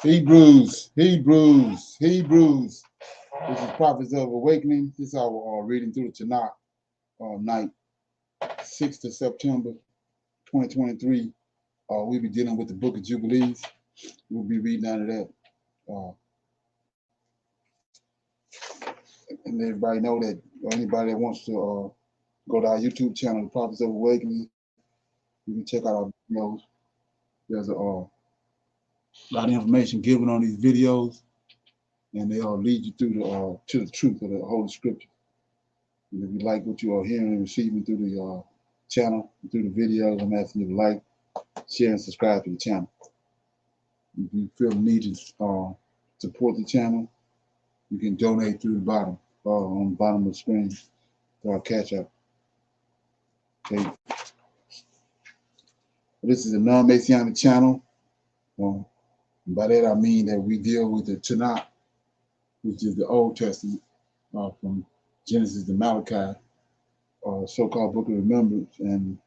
Hebrews. This is Prophets of Awakening. This is our reading through the Tanakh night, 6th of September, 2023. We'll be dealing with the Book of Jubilees. We'll be reading out of that. And everybody know that anybody that wants to go to our YouTube channel, the Prophets of Awakening, you can check out our videos. There's a lot of information given on these videos, and they'll lead you through to the truth of the Holy Scripture. And if you like what you are hearing and receiving through the channel, through the videos, I'm asking you to like, share, and subscribe to the channel. If you feel the need to support the channel, you can donate through the bottom, on the bottom of the screen, to our Cash App. Okay. This is a non-Messianic channel. By that I mean that we deal with the Tanakh, which is the Old Testament, from Genesis to Malachi, so-called Book of Remembrance, and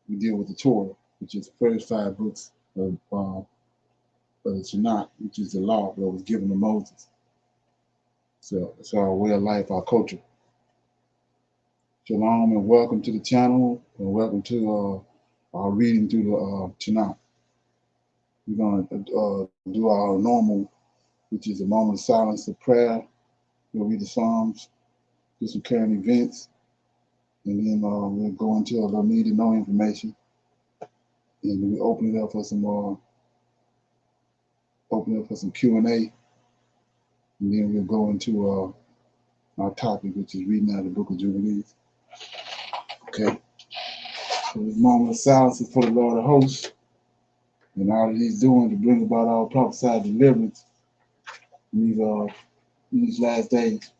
we deal with the Torah, which is the first 5 books of the Tanakh, which is the law that was given to Moses. So it's our way of life, our culture. Shalom and welcome to the channel, and welcome to our reading through the Tanakh. We're going to do our normal, which is a moment of silence of prayer. We'll read the Psalms, do some current events, and then we'll go into a little need to know information, and then we open it up for some Q&A, and then we'll go into our topic, which is reading out the Book of Jubilees. Okay. So this moment of silence is for the Lord of hosts, and all that he's doing to bring about our prophesied deliverance in these last days.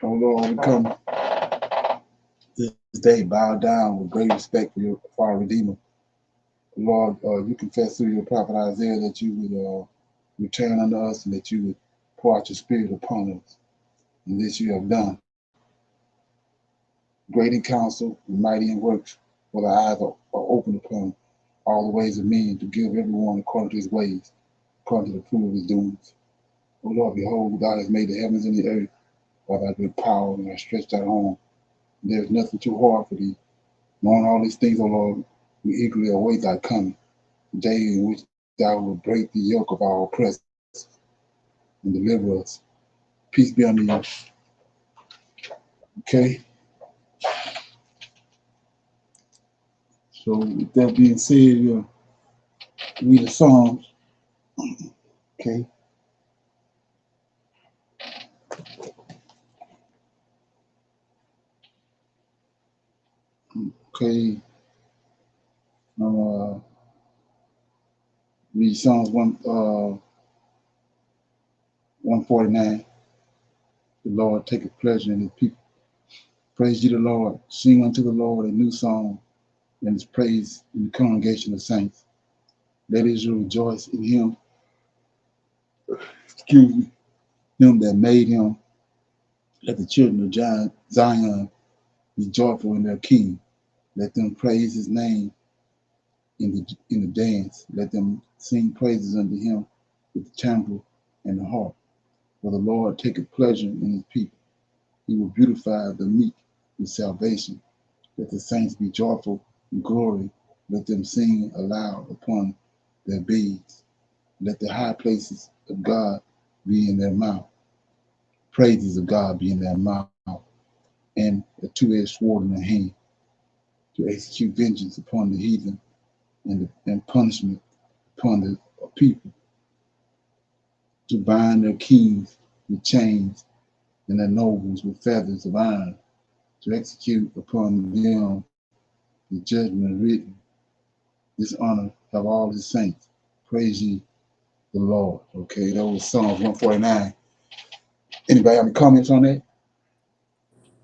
Oh Lord, we come this day bowed down with great respect for our Redeemer. Lord, you confess through your prophet Isaiah that you would return unto us, and that you would pour out your spirit upon us. And this you have done. Great in counsel and mighty in works, for the eyes are open upon all the ways of men, to give everyone according to his ways, according to the fruit of his doings. O Lord, behold, God has made the heavens and the earth by thy good power, and has stretched out arm. There is nothing too hard for thee. Knowing all these things, O Lord, we eagerly await thy coming, the day in which thou wilt break the yoke of our oppressors and deliver us. Peace be unto you. Okay. So with that being said, we'll read the Psalms. Okay. Okay. Read Psalms 149. The Lord taketh pleasure in his people. Praise ye the Lord. Sing unto the Lord a new song, and his praise in the congregation of saints. Let Israel rejoice in him. Excuse me. Him that made him. Let the children of Zion be joyful in their king. Let them praise his name in the dance. Let them sing praises unto him with the timbrel and the harp. For the Lord taketh pleasure in his people. He will beautify the meek with salvation. Let the saints be joyful in glory. Let them sing aloud upon their beds. Let the high places of God be in their mouth. Praises of God be in their mouth, and a two-edged sword in their hand, to execute vengeance upon the heathen, and punishment upon the people, to bind their kings with chains and their nobles with feathers of iron, to execute upon them the judgment written. This honor have all his saints. Praise ye the Lord. Okay, that was Psalms 149. Anybody have any comments on that?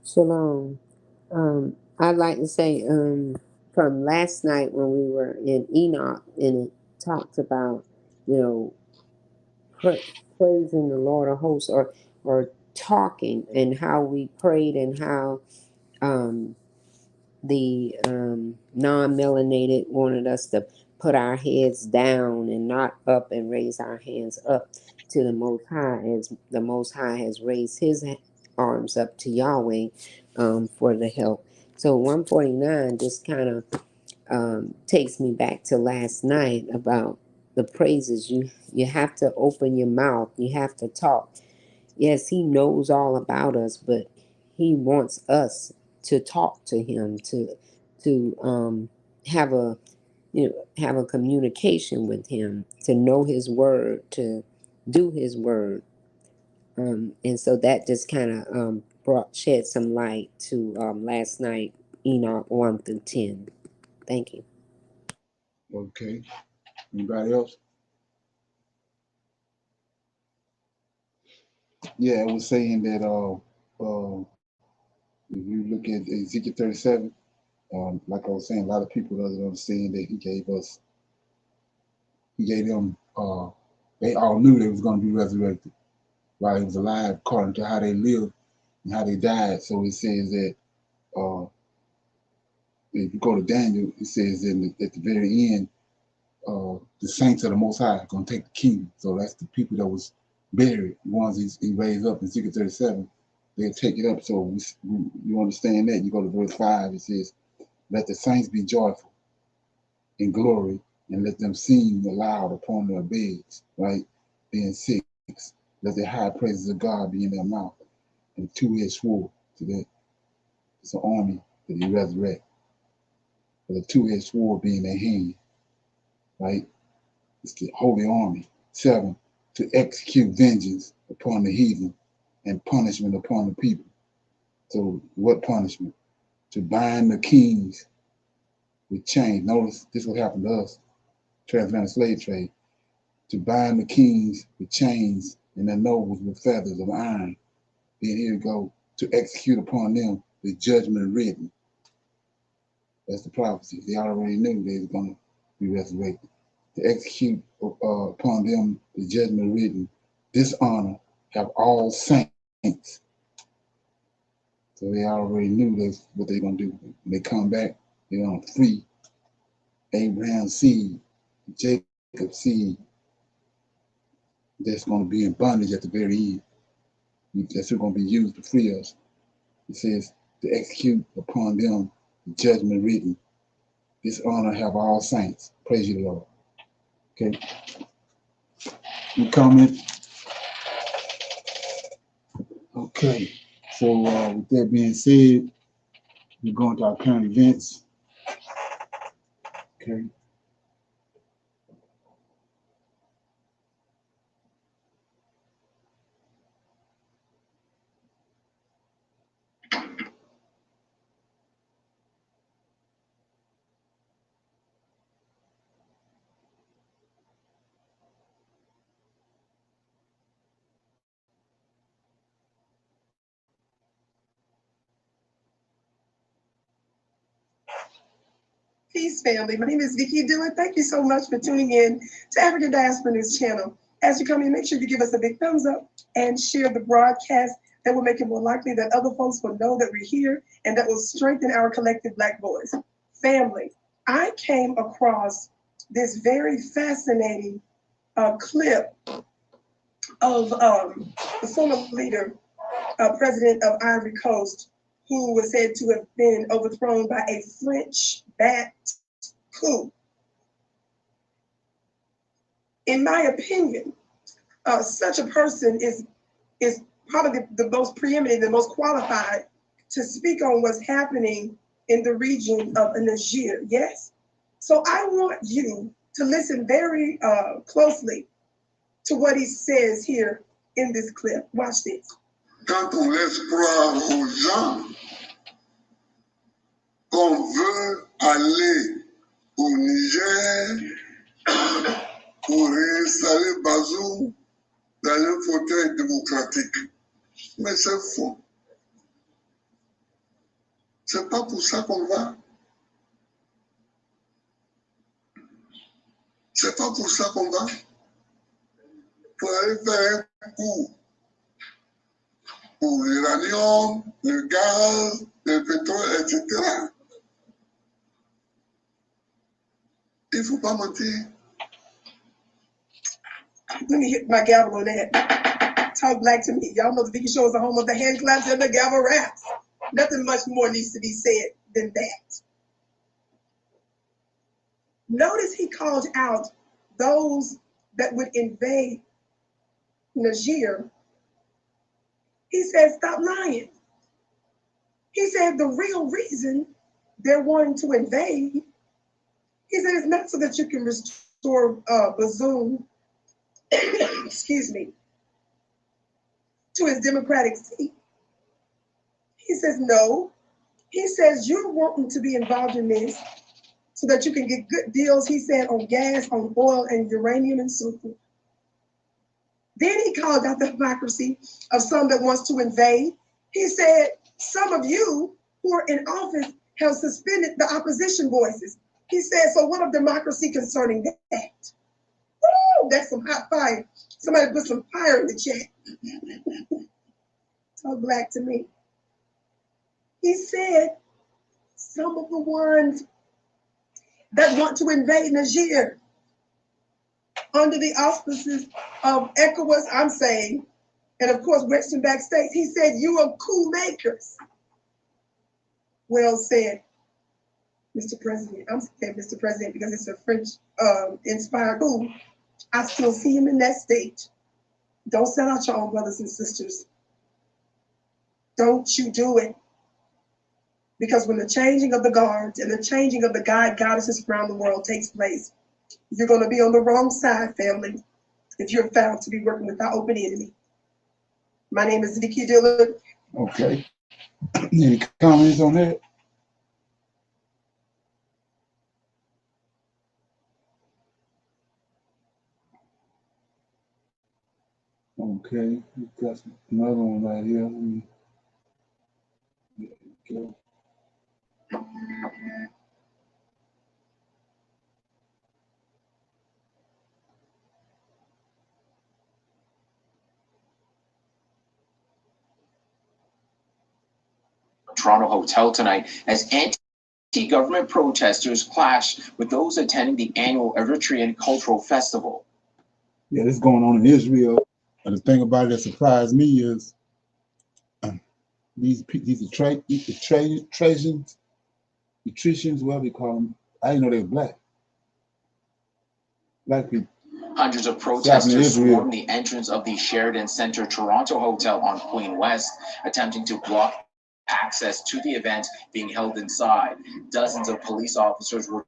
Shalom. I'd like to say from last night when we were in Enoch, and it talked about, praising the Lord of hosts, or talking, and how we prayed, and how the non-melanated wanted us to put our heads down and not up and raise our hands up to the Most High, as the Most High has raised his arms up to Yahweh for the help. So 149 just kind of takes me back to last night about the praises. You have to open your mouth. You have to talk. Yes, he knows all about us, but he wants us to talk to him, to have a have a communication with him, to know his word, to do his word. And so that just kind of brought shed some light to last night, Enoch 1 through 10. Thank you. Okay. Anybody else? Yeah, I was saying that if you look at Ezekiel 37, like I was saying, a lot of people doesn't understand that he gave them, they all knew they was going to be resurrected while he was alive, according to how they lived and how they died. So it says that uh, if you go to Daniel, it says at the very end, the saints of the Most High are going to take the kingdom. So that's the people that was buried, the ones he raised up in Ezekiel 37. They'll take it up. So you understand that. You go to verse 5, it says, let the saints be joyful in glory, and let them sing aloud upon their beds, right? Then 6, let the high praises of God be in their mouth, and a two-edged sword. So that it's an army that he resurrect. With a two-edged sword be in their hand, right? It's the holy army. 7, to execute vengeance upon the heathen and punishment upon the people. So what punishment? To bind the kings with chains. Notice this will happen to us, transatlantic slave trade. To bind the kings with chains and their nobles with feathers of iron. Then here we go, to execute upon them the judgment written. That's the prophecy. They already knew they were going to be resurrected. To execute upon them the judgment written. This honor have all saints. So they already knew that's what they're going to do. When they come back, they're going to free Abraham's seed, Jacob's seed, that's going to be in bondage at the very end. That's going to be used to free us. It says, to execute upon them the judgment written. This honor have all saints. Praise you, Lord. Okay. Any comment? Okay. So with that being said, we're going to our current events. Okay. Peace, family. My name is Vicky Dillon. Thank you so much for tuning in to African Diaspora News Channel. As you come in, make sure you give us a big thumbs up and share the broadcast. That will make it more likely that other folks will know that we're here, and that will strengthen our collective Black voice. Family, I came across this very fascinating clip of the former leader, president of Ivory Coast, who was said to have been overthrown by a French bat coup. In my opinion, such a person is probably the most preeminent, the most qualified to speak on what's happening in the region of Niger. Yes. So I want you to listen very closely to what he says here in this clip. Watch this. Quand on laisse croire aux gens qu'on veut aller au Niger pour réinstaller Bazoum dans un fauteuil démocratique. Mais c'est faux. C'est pas pour ça qu'on va. C'est pas pour ça qu'on va. Pour aller faire un coup pour l'uranium, le gaz, le pétrole, etc. Il faut pas mentir. Let me hit my gavel on that. Talk black to me. Y'all know the Vicky Show is the home of the hand claps and the gavel raps. Nothing much more needs to be said than that. Notice he called out those that would invade Niger. He said, stop lying. He said the real reason they're wanting to invade, he said, it's not so that you can restore Bazoum, excuse me, to his democratic seat. He says, no. He says, you're wanting to be involved in this so that you can get good deals, he said, on gas, on oil, and uranium, and so forth. Then he called out the hypocrisy of some that wants to invade. He said, some of you who are in office have suspended the opposition voices. He said, so what of democracy concerning that? Woo, that's some hot fire. Somebody put some fire in the chat. Talk black to me. He said, some of the ones that want to invade Niger under the auspices of ECOWAS, I'm saying, and of course, Western back states, he said, you are coup makers. Well said, Mr. President. I'm saying Mr. President because it's a French inspired coup. I still see him in that state. Don't sell out your own brothers and sisters. Don't you do it. Because when the changing of the guards and the changing of the goddesses around the world takes place, you're going to be on the wrong side, family, if you're found to be working with our open enemy. My name is Vicky Dillard. Okay. Any comments on that? Okay, we've got another one right here. There we go. Toronto hotel tonight as anti-government protesters clash with those attending the annual Eritrean Cultural Festival. Yeah, this is going on in Israel. And the thing about it that surprised me is these Trojans, whatever they call them. I didn't know they were black. Black people. Hundreds of protesters swarmed the entrance of the Sheridan Centre Toronto Hotel on Queen West, attempting to block access to the event being held inside. Dozens of police officers were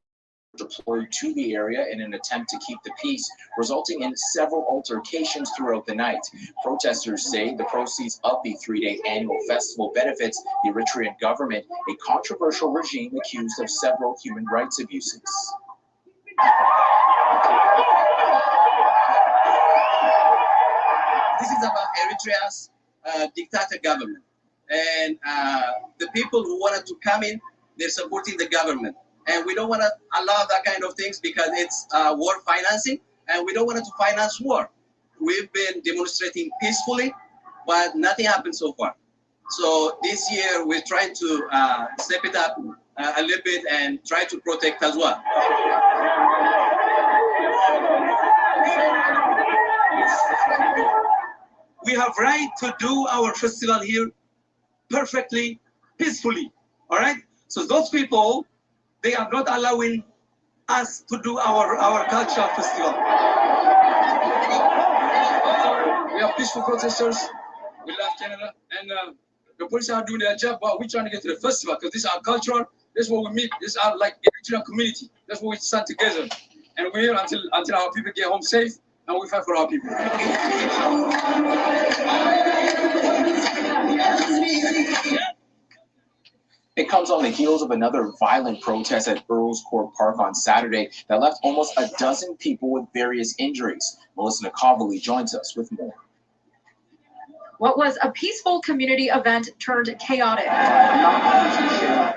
deployed to the area in an attempt to keep the peace, resulting in several altercations throughout the night. Protesters say the proceeds of the three-day annual festival benefits the Eritrean government, a controversial regime accused of several human rights abuses. This is about Eritrea's dictator government. And the people who wanted to come in, they're supporting the government. And we don't want to allow that kind of things because it's war financing, and we don't want to finance war. We've been demonstrating peacefully, but nothing happened so far. So this year, we're trying to step it up a little bit and try to protect as well. We have right to do our festival here perfectly, peacefully, all right? So those people, they are not allowing us to do our cultural festival. We have peaceful protesters. We love Canada, and the police are doing their job, but we're trying to get to the festival because this is our culture. This is what we meet. This is our Eritrean community. That's what we stand together, and we're here until our people get home safe, and we fight for our people. It comes on the heels of another violent protest at Earls Court Park on Saturday that left almost a dozen people with various injuries. Melissa Nakavali joins us with more. What was a peaceful community event turned chaotic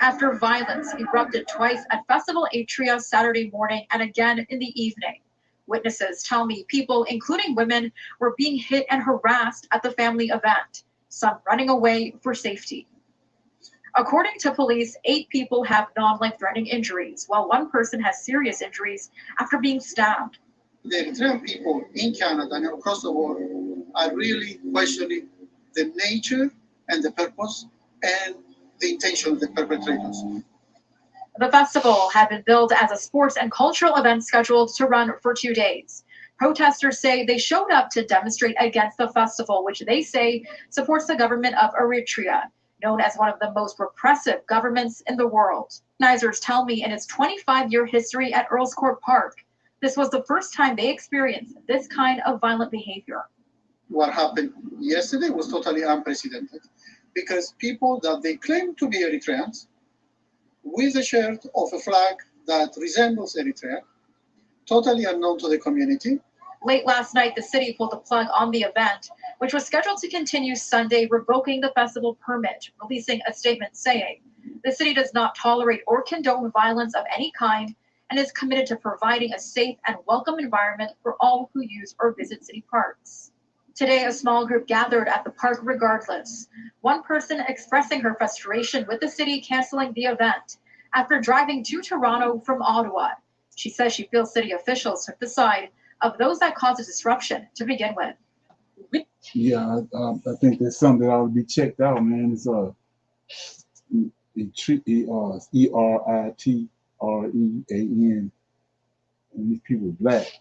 after violence erupted twice at Festival Atria Saturday morning and again in the evening. Witnesses tell me people, including women, were being hit and harassed at the family event, some running away for safety. According to police, 8 people have non-life-threatening injuries, while 1 person has serious injuries after being stabbed. The Eritrean people in Canada and across the world are really questioning the nature and the purpose and the intention of the perpetrators. The festival had been billed as a sports and cultural event scheduled to run for 2 days. Protesters say they showed up to demonstrate against the festival, which they say supports the government of Eritrea, known as one of the most repressive governments in the world. Organizers tell me in its 25-year history at Earls Court Park, this was the first time they experienced this kind of violent behavior. What happened yesterday was totally unprecedented because people that they claim to be Eritreans with a shirt of a flag that resembles Eritrea, totally unknown to the community. Late last night, the city pulled the plug on the event, which was scheduled to continue Sunday, revoking the festival permit, releasing a statement saying the city does not tolerate or condone violence of any kind and is committed to providing a safe and welcome environment for all who use or visit city parks. Today, a small group gathered at the park regardless. One person expressing her frustration with the city canceling the event after driving to Toronto from Ottawa. She says she feels city officials took the side of those that caused a disruption to begin with. Yeah, I think there's something that ought to be checked out, man. It's ERITREAN, and these people are black,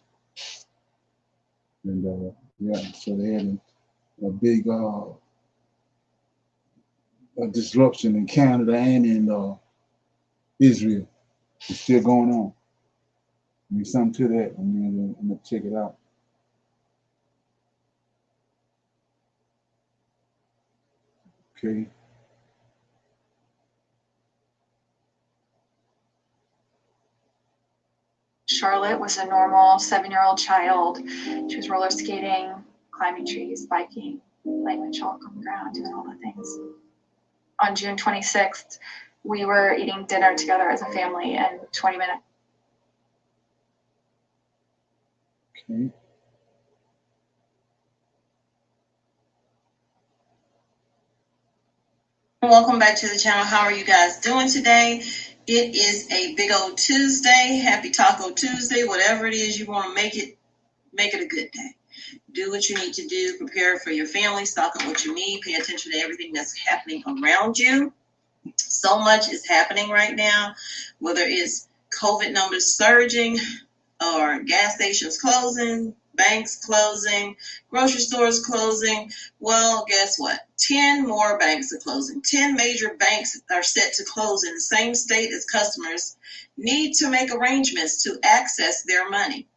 and yeah, so they had a big a disruption in Canada and in Israel. It's still going on. I mean, something to that. I mean, I'm gonna check it out. Okay. Charlotte was a normal 7-year-old child. She was roller skating, climbing trees, biking, playing with chalk on the ground, doing all the things. On June 26th, we were eating dinner together as a family, and 20 minutes. Okay. Welcome back to the channel. How are you guys doing today? It is a big old Tuesday. Happy Taco Tuesday. Whatever it is you want to make it a good day. Do what you need to do. Prepare for your family. Stock up what you need. Pay attention to everything that's happening around you. So much is happening right now, whether it's COVID numbers surging or gas stations closing, banks closing, grocery stores closing. Well, guess what? 10 more banks are closing. 10 major banks are set to close in the same state as customers need to make arrangements to access their money.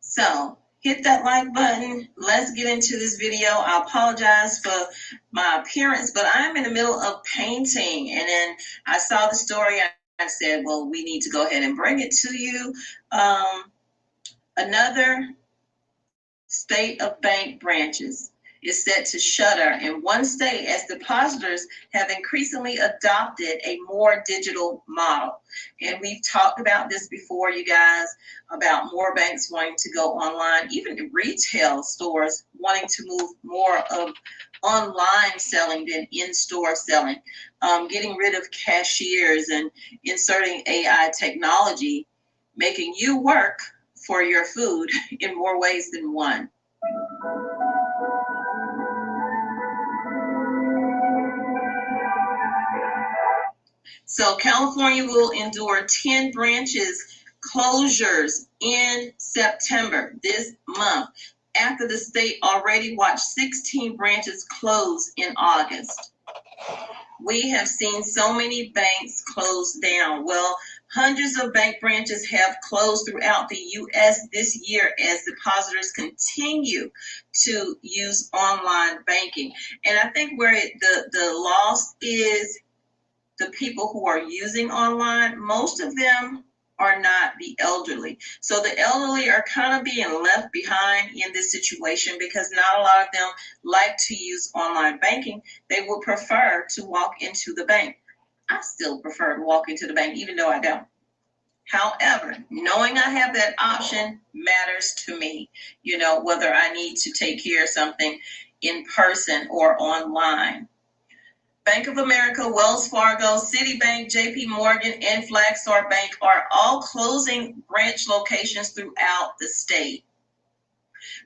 So hit that like button. Let's get into this video. I apologize for my appearance, but I'm in the middle of painting. And then I saw the story. I said, well, we need to go ahead and bring it to you. Another state of bank branches is set to shutter in one state as depositors have increasingly adopted a more digital model. And we've talked about this before, you guys, about more banks wanting to go online, even retail stores wanting to move more of online selling than in-store selling, getting rid of cashiers and inserting AI technology, making you work for your food in more ways than one. So California will endure 10 branches closures in September, this month, after the state already watched 16 branches close in August. We have seen so many banks close down. Well, hundreds of bank branches have closed throughout the U.S. this year as depositors continue to use online banking. And I think where the loss is the people who are using online, most of them are not the elderly. So the elderly are kind of being left behind in this situation because not a lot of them like to use online banking. They would prefer to walk into the bank. I still prefer to walk into the bank, even though I don't. However, knowing I have that option matters to me, you know, whether I need to take care of something in person or online. Bank of America, Wells Fargo, Citibank, JP Morgan, and Flagstar Bank are all closing branch locations throughout the state.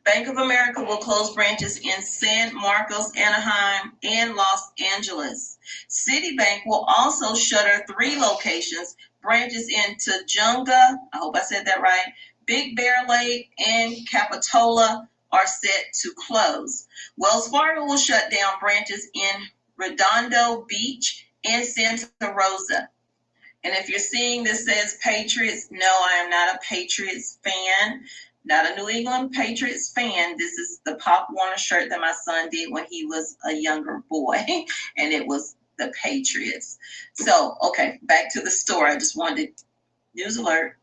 Bank of America will close branches in San Marcos, Anaheim, and Los Angeles. Citibank will also shutter 3 locations, branches in Tujunga, I hope I said that right, Big Bear Lake, and Capitola are set to close. Wells Fargo will shut down branches in Redondo Beach and Santa Rosa. And if you're seeing this says Patriots, no, I am not a Patriots fan. Not a New England Patriots fan. This is the Pop Warner shirt that my son did when he was a younger boy, and it was the Patriots. So, okay, back to the story. I just wanted news alert.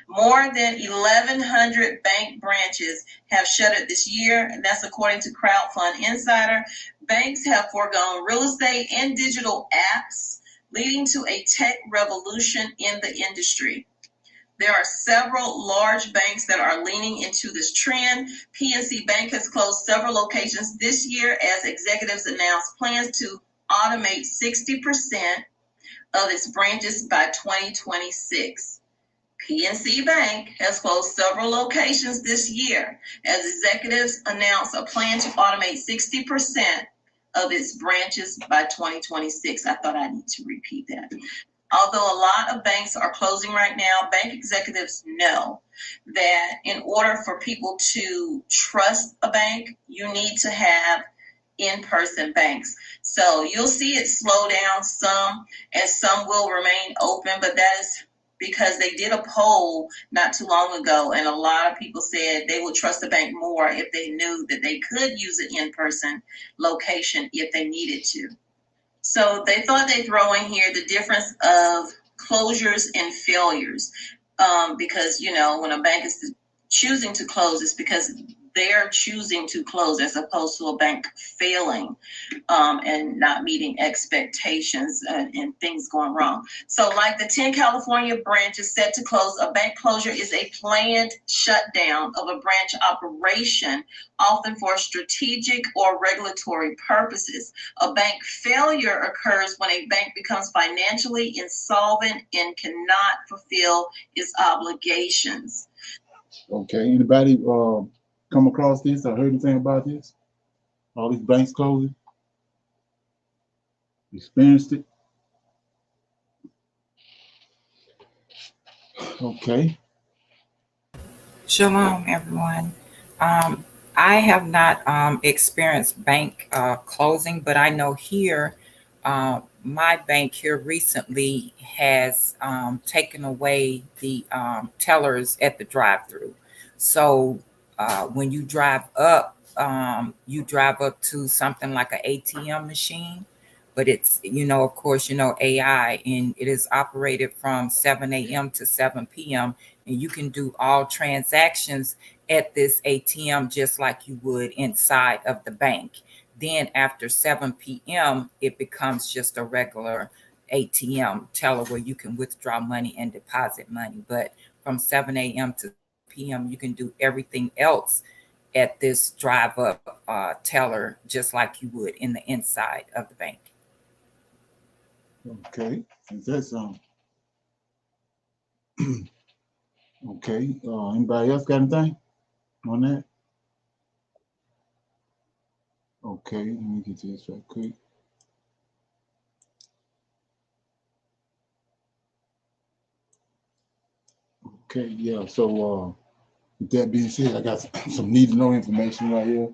More than 1,100 bank branches have shuttered this year, and that's according to Crowdfund Insider. Banks have foregone real estate and digital apps, leading to a tech revolution in the industry. There are several large banks that are leaning into this trend. PNC Bank has closed several locations this year as executives announced plans to automate 60% of its branches by 2026. PNC Bank has closed several locations this year as executives announced a plan to automate 60% of its branches by 2026. I thought I need to repeat that. Although a lot of banks are closing right now, bank executives know that in order for people to trust a bank, you need to have in-person banks. So you'll see it slow down some, and some will remain open, but that is because they did a poll not too long ago, and a lot of people said they would trust the bank more if they knew that they could use an in-person location if they needed to. So they thought they'd throw in here the difference of closures and failures, because, you know, when a bank is choosing to close, it's because they're choosing to close as opposed to a bank failing and not meeting expectations and things going wrong. So like the 10 California branches set to close, a bank closure is a planned shutdown of a branch operation, often for strategic or regulatory purposes. A bank failure occurs when a bank becomes financially insolvent and cannot fulfill its obligations. Okay, anybody come across this or heard anything about this? All these banks closing? Experienced it? Okay. Shalom, everyone. I have not experienced bank closing, but I know here, my bank here recently has taken away the tellers at the drive-through. So when you drive up to something like an ATM machine, but it's, of course, AI, and it is operated from 7 a.m. to 7 p.m. and you can do all transactions at this ATM just like you would inside of the bank. Then after 7 p.m., it becomes just a regular ATM teller where you can withdraw money and deposit money. But from 7 a.m. to p.m., you can do everything else at this drive-up teller just like you would in the inside of the bank. Okay. Is that something? Okay. Anybody else got anything on that? Okay, let me get to this right quick. Okay, yeah. So with that being said, I got some need to know information right here.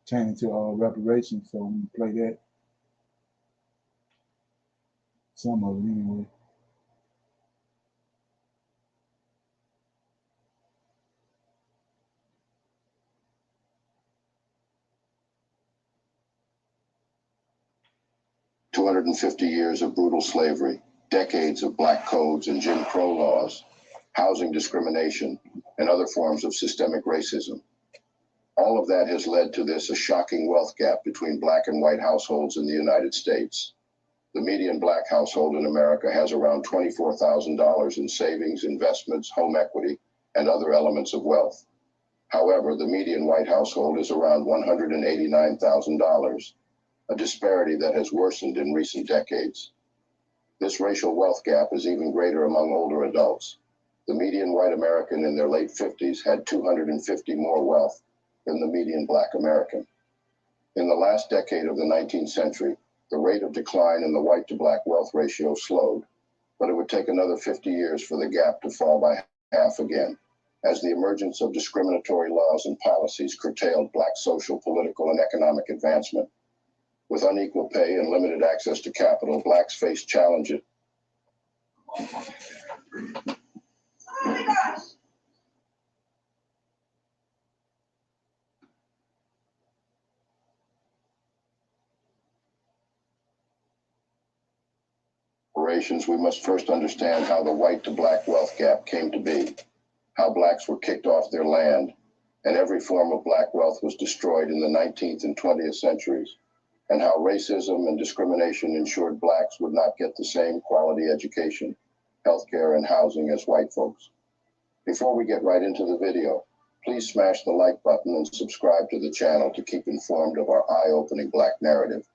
Turning to reparations. So I'm gonna play that. Some of it anyway. "250 years of brutal slavery, decades of black codes and Jim Crow laws, housing discrimination, and other forms of systemic racism. All of that has led to a shocking wealth gap between black and white households in the United States. The median black household in America has around $24,000 in savings, investments, home equity, and other elements of wealth. However, the median white household is around $189,000. a disparity that has worsened in recent decades. This racial wealth gap is even greater among older adults. The median white American in their late 50s had 250 more wealth than the median black American. In the last decade of the 19th century, the rate of decline in the white to black wealth ratio slowed, but it would take another 50 years for the gap to fall by half again, as the emergence of discriminatory laws and policies curtailed black social, political, and economic advancement. With unequal pay and limited access to capital, blacks face challenges. We must first understand how the white to black wealth gap came to be, how blacks were kicked off their land, and every form of black wealth was destroyed in the 19th and 20th centuries, and how racism and discrimination ensured blacks would not get the same quality education, healthcare, and housing as white folks. Before we get right into the video, please smash the like button and subscribe to the channel to keep informed of our eye-opening black narrative.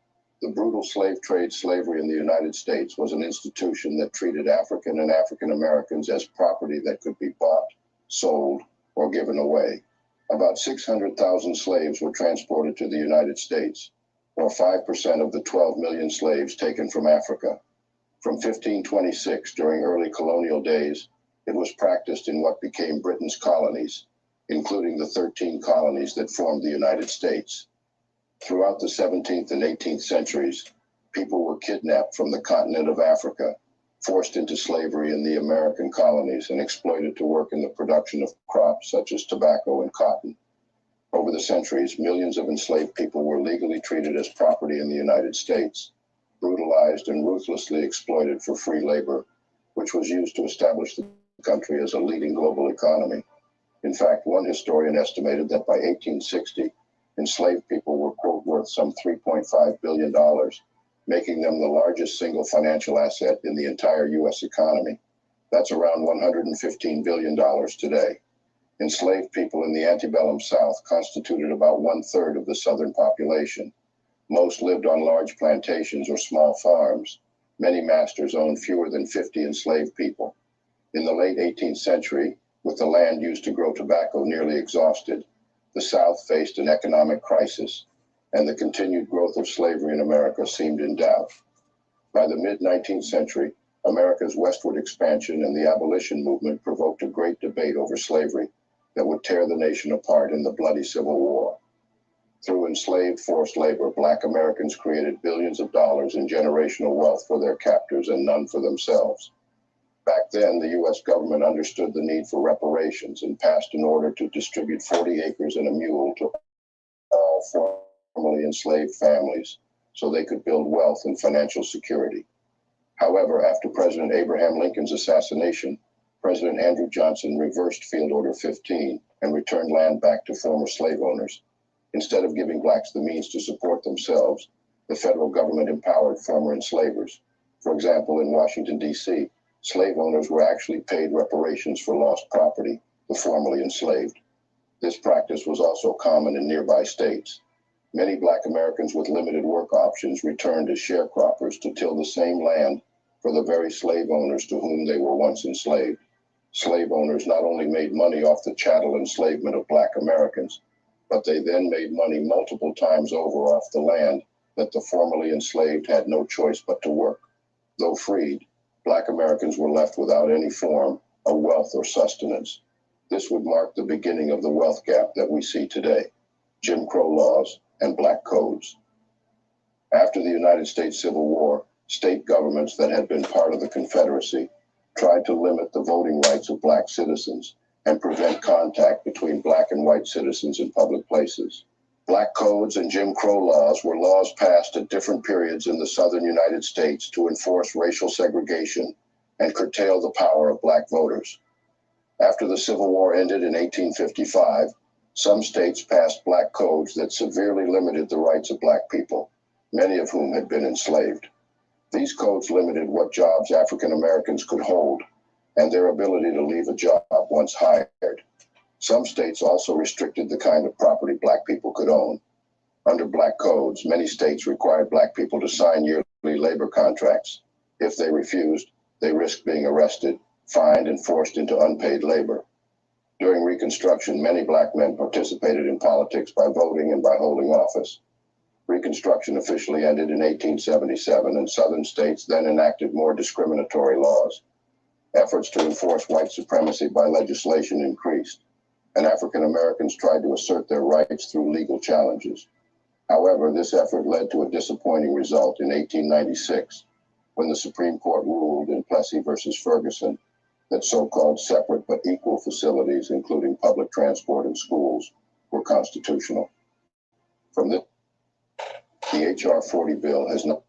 The brutal slave trade, slavery in the United States, was an institution that treated African and African Americans as property that could be bought, sold, or given away. About 600,000 slaves were transported to the United States, or 5% of the 12 million slaves taken from Africa. From 1526, during early colonial days, it was practiced in what became Britain's colonies, including the 13 colonies that formed the United States. Throughout the 17th and 18th centuries, people were kidnapped from the continent of Africa, forced into slavery in the American colonies, and exploited to work in the production of crops such as tobacco and cotton. Over the centuries, millions of enslaved people were legally treated as property in the United States, brutalized and ruthlessly exploited for free labor, which was used to establish the country as a leading global economy. In fact, one historian estimated that by 1860, enslaved people were, quote, worth some $3.5 billion, making them the largest single financial asset in the entire U.S. economy. That's around $115 billion today. Enslaved people in the antebellum South constituted about 1/3 of the Southern population. Most lived on large plantations or small farms. Many masters owned fewer than 50 enslaved people. In the late 18th century, with the land used to grow tobacco nearly exhausted, the South faced an economic crisis, and the continued growth of slavery in America seemed in doubt. By the mid-19th century, America's westward expansion and the abolition movement provoked a great debate over slavery that would tear the nation apart in the bloody Civil War. Through enslaved forced labor, Black Americans created billions of dollars in generational wealth for their captors and none for themselves. Back then, the U.S. government understood the need for reparations and passed an order to distribute 40 acres and a mule to all formerly enslaved families so they could build wealth and financial security. However, after President Abraham Lincoln's assassination, President Andrew Johnson reversed Field Order 15 and returned land back to former slave owners. Instead of giving blacks the means to support themselves, the federal government empowered former enslavers. For example, in Washington, D.C., slave owners were actually paid reparations for lost property, the formerly enslaved. This practice was also common in nearby states. Many Black Americans with limited work options returned as sharecroppers to till the same land for the very slave owners to whom they were once enslaved. Slave owners not only made money off the chattel enslavement of Black Americans, but they then made money multiple times over off the land that the formerly enslaved had no choice but to work. Though freed, Black Americans were left without any form of wealth or sustenance. This would mark the beginning of the wealth gap that we see today: Jim Crow laws and black codes. After the United States Civil War, state governments that had been part of the Confederacy tried to limit the voting rights of Black citizens and prevent contact between Black and white citizens in public places. Black codes and Jim Crow laws were laws passed at different periods in the southern United States to enforce racial segregation and curtail the power of Black voters. After the Civil War ended in 1855, some states passed Black codes that severely limited the rights of Black people, many of whom had been enslaved. These codes limited what jobs African Americans could hold and their ability to leave a job once hired. Some states also restricted the kind of property Black people could own. Under black codes, many states required black people to sign yearly labor contracts. If they refused, they risked being arrested, fined, and forced into unpaid labor. During Reconstruction, many black men participated in politics by voting and by holding office. Reconstruction officially ended in 1877, and Southern states then enacted more discriminatory laws. Efforts to enforce white supremacy by legislation increased, and African Americans tried to assert their rights through legal challenges. However, this effort led to a disappointing result in 1896, when the Supreme Court ruled in Plessy versus Ferguson that so-called separate but equal facilities, including public transport and schools, were constitutional. From this, the H.R. 40 bill has not.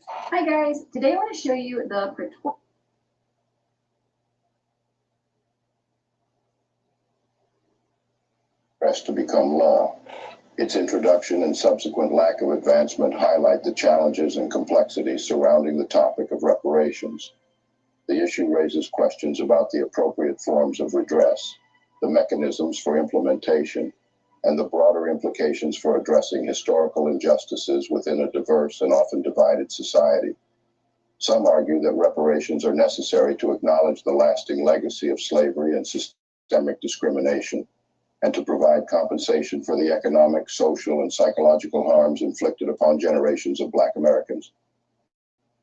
Hi guys, today I want to show you the to become law. Its introduction and subsequent lack of advancement highlight the challenges and complexities surrounding the topic of reparations. The issue raises questions about the appropriate forms of redress, the mechanisms for implementation, and the broader implications for addressing historical injustices within a diverse and often divided society. Some argue that reparations are necessary to acknowledge the lasting legacy of slavery and systemic discrimination, and to provide compensation for the economic, social, and psychological harms inflicted upon generations of Black Americans.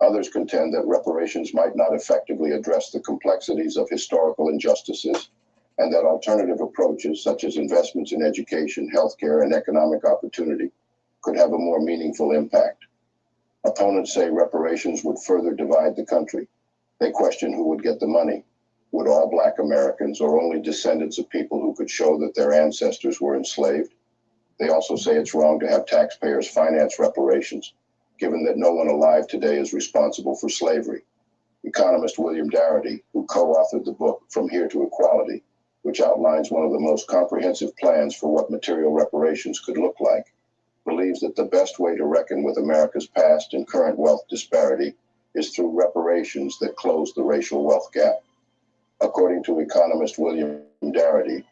Others contend that reparations might not effectively address the complexities of historical injustices, and that alternative approaches, such as investments in education, healthcare, and economic opportunity, could have a more meaningful impact. Opponents say reparations would further divide the country. They question who would get the money. Would all Black Americans or only descendants of people who could show that their ancestors were enslaved? They also say it's wrong to have taxpayers finance reparations, given that no one alive today is responsible for slavery. Economist William Darity, who co-authored the book From Here to Equality, which outlines one of the most comprehensive plans for what material reparations could look like, believes that the best way to reckon with America's past and current wealth disparity is through reparations that close the racial wealth gap. According to economist William Darity,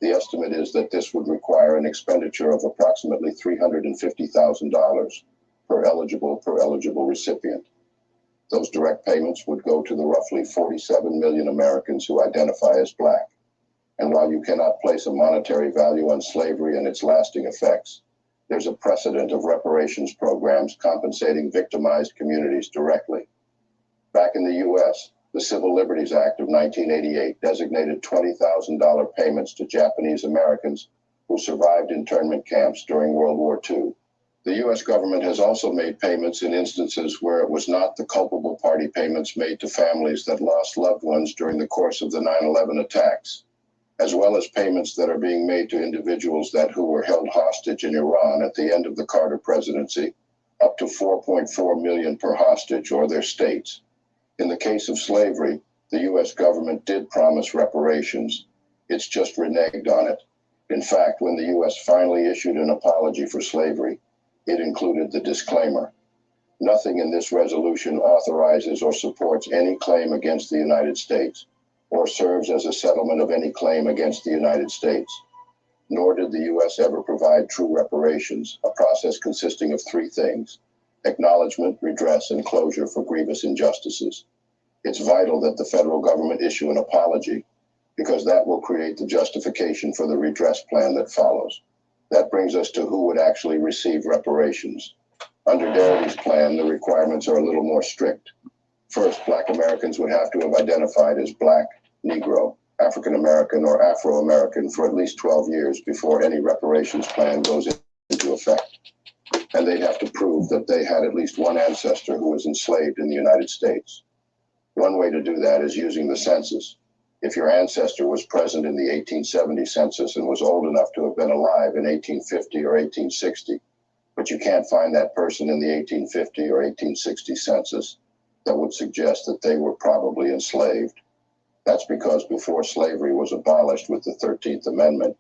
the estimate is that this would require an expenditure of approximately $350,000 per eligible recipient. Those direct payments would go to the roughly 47 million Americans who identify as Black. And while you cannot place a monetary value on slavery and its lasting effects, there's a precedent of reparations programs compensating victimized communities directly. Back in the U.S., the Civil Liberties Act of 1988 designated $20,000 payments to Japanese Americans who survived internment camps during World War II. The U.S. government has also made payments in instances where it was not the culpable party payments made to families that lost loved ones during the course of the 9/11 attacks, as well as payments that are being made to individuals who were held hostage in Iran at the end of the Carter presidency, up to $4.4 million per hostage or their states. In the case of slavery, the U.S. government did promise reparations. It's just reneged on it. In fact, when the U.S. finally issued an apology for slavery, it included the disclaimer: nothing in this resolution authorizes or supports any claim against the United States, or serves as a settlement of any claim against the United States. Nor did the U.S. ever provide true reparations, a process consisting of three things: acknowledgement, redress, and closure for grievous injustices. It's vital that the federal government issue an apology, because that will create the justification for the redress plan that follows. That brings us to who would actually receive reparations. Under Darity's plan, the requirements are a little more strict. First, Black Americans would have to have identified as Black, Negro, African American, or Afro-American for at least 12 years before any reparations plan goes into effect. And they'd have to prove that they had at least one ancestor who was enslaved in the United States. One way to do that is using the census. If your ancestor was present in the 1870 census and was old enough to have been alive in 1850 or 1860, but you can't find that person in the 1850 or 1860 census, that would suggest that they were probably enslaved. That's because before slavery was abolished with the 13th Amendment,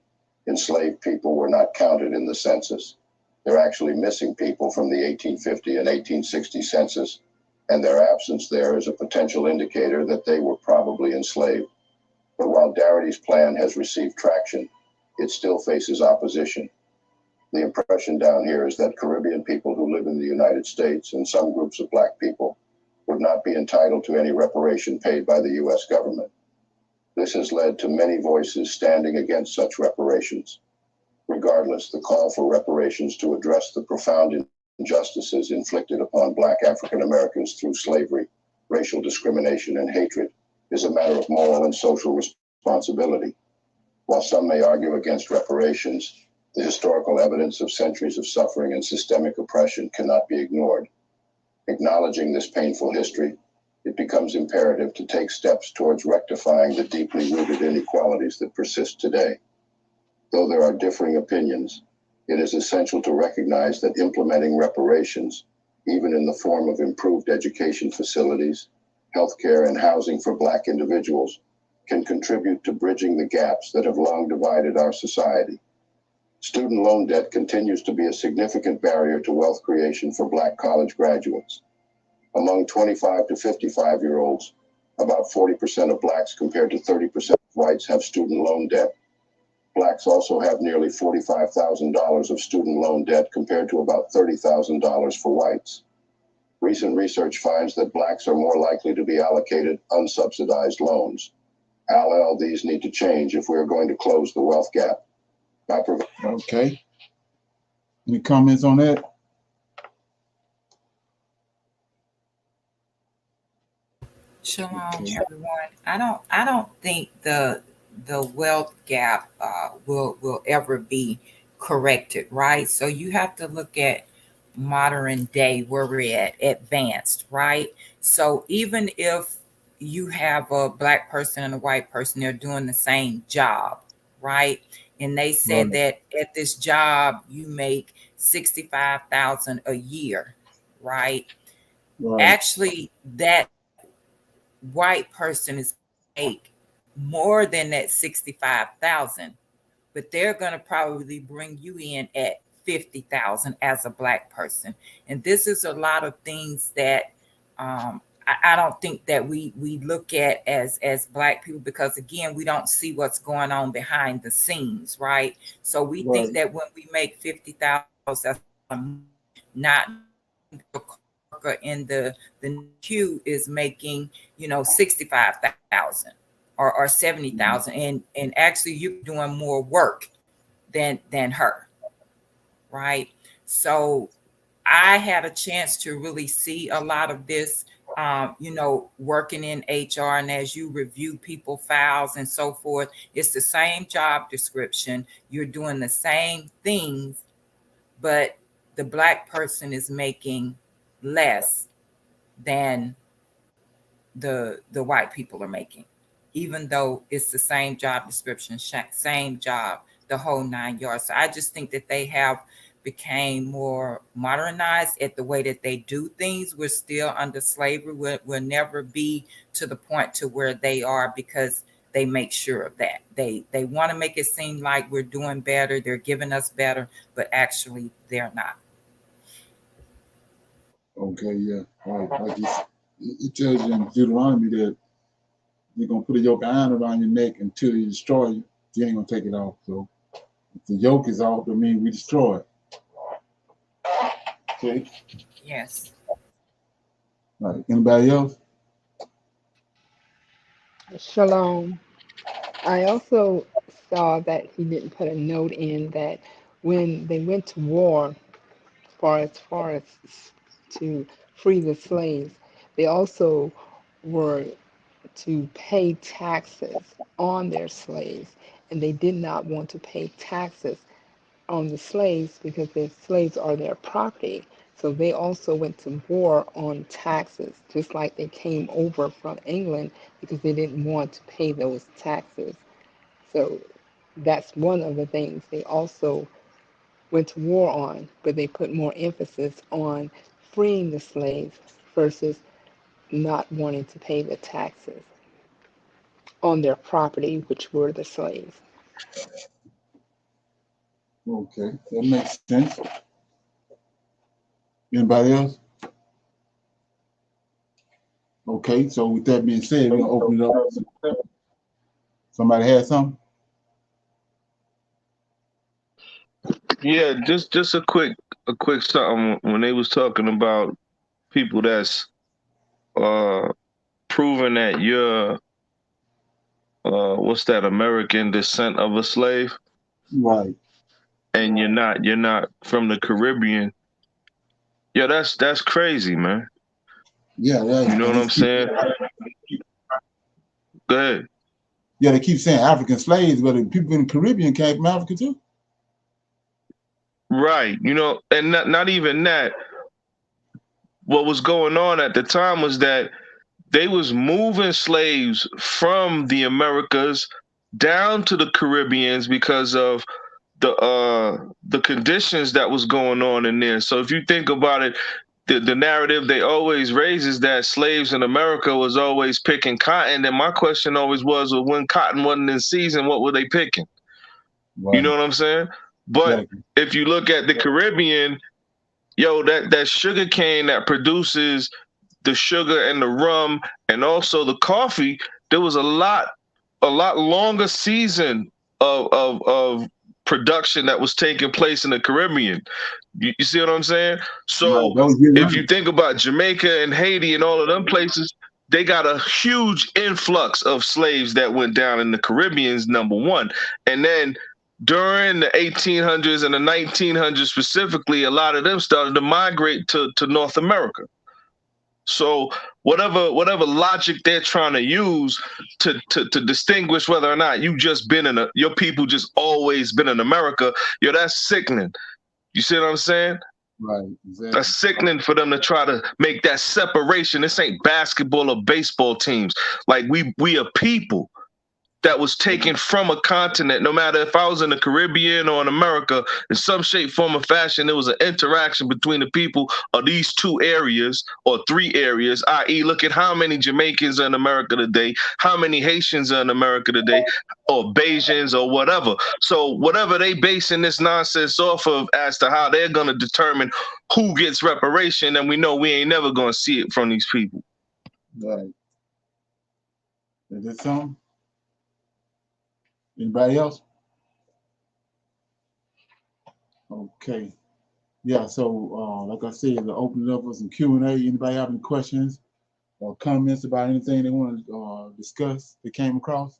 enslaved people were not counted in the census. They're actually missing people from the 1850 and 1860 census, and their absence there is a potential indicator that they were probably enslaved. But while Darity's plan has received traction, it still faces opposition. The impression down here is that Caribbean people who live in the United States and some groups of Black people would not be entitled to any reparation paid by the U.S. government. This has led to many voices standing against such reparations. Regardless, the call for reparations to address the profound injustices inflicted upon Black African Americans through slavery, racial discrimination, and hatred is a matter of moral and social responsibility. While some may argue against reparations, the historical evidence of centuries of suffering and systemic oppression cannot be ignored. Acknowledging this painful history, it becomes imperative to take steps towards rectifying the deeply rooted inequalities that persist today. Though there are differing opinions, it is essential to recognize that implementing reparations, even in the form of improved education facilities, healthcare, and housing for Black individuals, can contribute to bridging the gaps that have long divided our society. Student loan debt continues to be a significant barrier to wealth creation for Black college graduates. Among 25 to 55-year-olds, about 40% of Blacks compared to 30% of whites have student loan debt. Blacks also have nearly $45,000 of student loan debt compared to about $30,000 for whites. Recent research finds that Blacks are more likely to be allocated unsubsidized loans. These need to change if we are going to close the wealth gap. Okay. Any comments on that? Shalom, everyone. I don't think the wealth gap will ever be corrected, right? So you have to look at modern day where we're at, advanced, right? So even if you have a Black person and a white person, they're doing the same job, right? And they said that at this job you make $65,000 a year, right? Actually, that white person is make more than that 65,000, but they're going to probably bring you in at 50,000 as a Black person. And this is a lot of things that I don't think that we look at as Black people, because again, we don't see what's going on behind the scenes, right? So we think that when we make 50,000, that's not in the queue is making 65,000 or 70,000, and actually you're doing more work than her, right? So I had a chance to really see a lot of this, working in HR, and as you review people files and so forth, it's the same job description, you're doing the same things, but the Black person is making less than the white people are making, even though it's the same job description, same job, the whole 9 yards. So I just think that they have became more modernized at the way that they do things. We're still under slavery. We'll never be to the point to where they are, because they make sure of that. They want to make it seem like we're doing better, they're giving us better, but actually they're not. Okay, yeah. Right. It tells you in Deuteronomy that you're going to put a yoke of iron around your neck until you destroy you. You ain't going to take it off. So if the yoke is off, that means we destroy it. Okay? Yes. All right. Anybody else? Shalom. I also saw that he didn't put a note in that when they went to war, far as to free the slaves, they also were to pay taxes on their slaves, and they did not want to pay taxes on the slaves because the slaves are their property. So they also went to war on taxes, just like they came over from England because they didn't want to pay those taxes. So that's one of the things they also went to war on, but they put more emphasis on freeing the slaves versus not wanting to pay the taxes on their property, which were the slaves. Okay, that makes sense. Anybody else? Okay, so with that being said, we're going to open it up. Somebody had something? Yeah, just a quick something when they was talking about people that's uh proving that you're what's that, American descent of a slave, Right. and you're not from the Caribbean. Yeah, that's crazy, man. Yeah, You know and what I'm saying? Go ahead. yeah, they keep saying African slaves, but the people in the Caribbean came from Africa too. Right. And not even that. What was going on at the time was that they was moving slaves from the Americas down to the Caribbeans because of the conditions that was going on in there. So if you think about it, the narrative they always raise is that slaves in America was always picking cotton. And my question always was, well, when cotton wasn't in season, what were they picking? You know Right. what I'm saying? But Exactly. if you look at the Caribbean, yo, that sugar cane that produces the sugar and the rum and also the coffee, there was a lot longer season of production that was taking place in the Caribbean. You see what I'm saying? Right. So That was year if you round. think about Jamaica and Haiti and all of them places, they got a huge influx of slaves that went down in the Caribbeans, number one. And then during the 1800s and the 1900s specifically, a lot of them started to migrate to North America. So whatever logic they're trying to use to distinguish whether or not your people just always been in America, yo, that's sickening. You see what I'm saying? Right. That's Exactly. sickening for them to try to make that separation. This ain't basketball or baseball teams. Like we are people that was taken from a continent. No matter if I was in the Caribbean or in America, in some shape, form, or fashion, there was an interaction between the people of these two areas or three areas, i.e., look at how many Jamaicans are in America today, how many Haitians are in America today, or Bajans or whatever. So whatever they basing this nonsense off of as to how they're going to determine who gets reparation, and we know we ain't never going to see it from these people. Right. Is there something? Anybody else? Okay. Yeah. So, like I said, to open it up for some Q&A. Anybody have any questions or comments about anything they want to discuss that came across?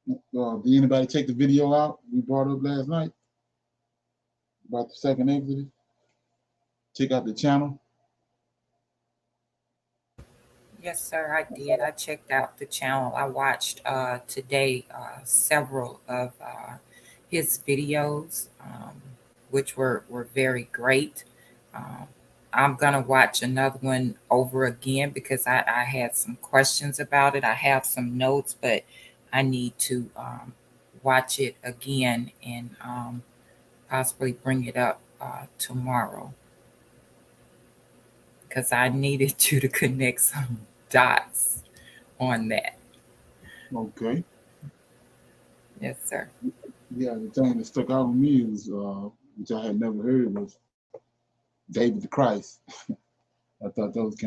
Did anybody check the video out we brought up last night about the second exodus? Check out the channel. Yes, sir, I did. I checked out the channel. I watched today several of his videos, which were very great. Um, I'm going to watch another one over again because I had some questions about it. I have some notes, but I need to watch it again and possibly bring it up tomorrow because I needed you to connect some dots on that. Okay. Yes, sir. Yeah, the thing that stuck out with me was, which I had never heard, was David the Christ. I thought that was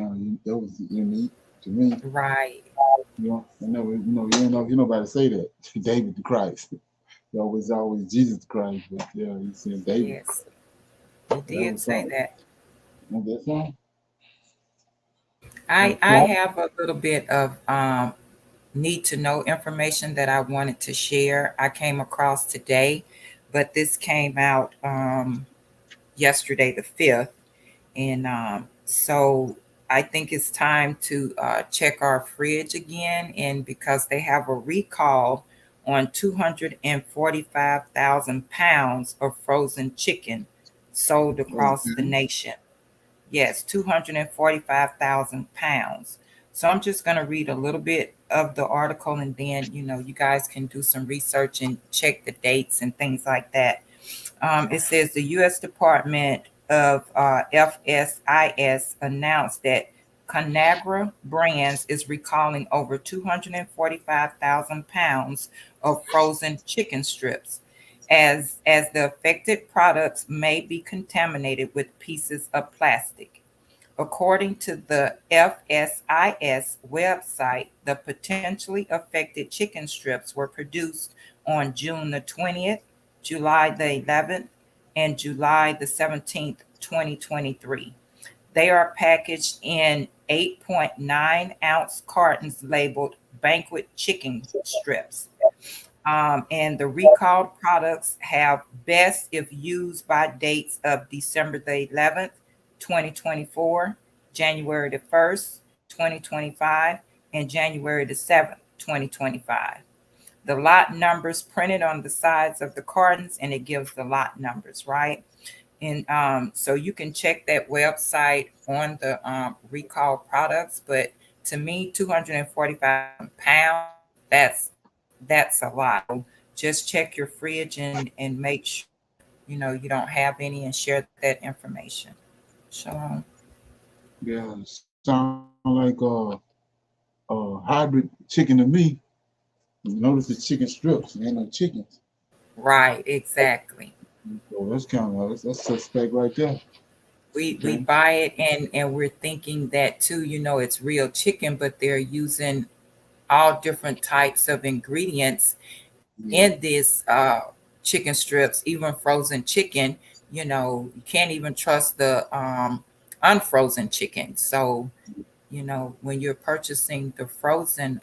unique to me. Right. I never, you don't know hear nobody say that. David the Christ. It always Jesus the Christ, but yeah, he said David. Yes, he That did was say something. that. And that's all. I Okay. have a little bit of need to know information that I wanted to share. I came across today, but this came out yesterday, the 5th. And so I think it's time to check our fridge again. And because they have a recall on 245,000 pounds of frozen chicken sold across the Okay. nation. Yes, 245,000 pounds. So I'm just going to read a little bit of the article and then, you guys can do some research and check the dates and things like that. It says the U.S. Department of FSIS announced that Conagra Brands is recalling over 245,000 pounds of frozen chicken strips as the affected products may be contaminated with pieces of plastic. According to the FSIS website, the potentially affected chicken strips were produced on June the 20th July the 11th, and July the 17th, 2023. They are packaged in 8.9-ounce cartons labeled banquet chicken strips. And the recalled products have best if used by dates of December the 11th, 2024, January the 1st, 2025, and January the 7th, 2025. The lot numbers printed on the sides of the cartons, and it gives the lot numbers, right? And so you can check that website on the recalled products. But to me, 245 pounds, that's a lot. So just check your fridge and make sure you don't have any, and share that information. Shalom. Yeah, sound like hybrid chicken to me. You notice the chicken strips, ain't no chickens. Right, exactly. So that's kind of that's suspect right there. We Okay. buy it, and we're thinking that too. It's real chicken, but they're using all different types of ingredients Yeah. in this chicken strips, even frozen chicken. You can't even trust the unfrozen chicken. So, when you're purchasing the frozen,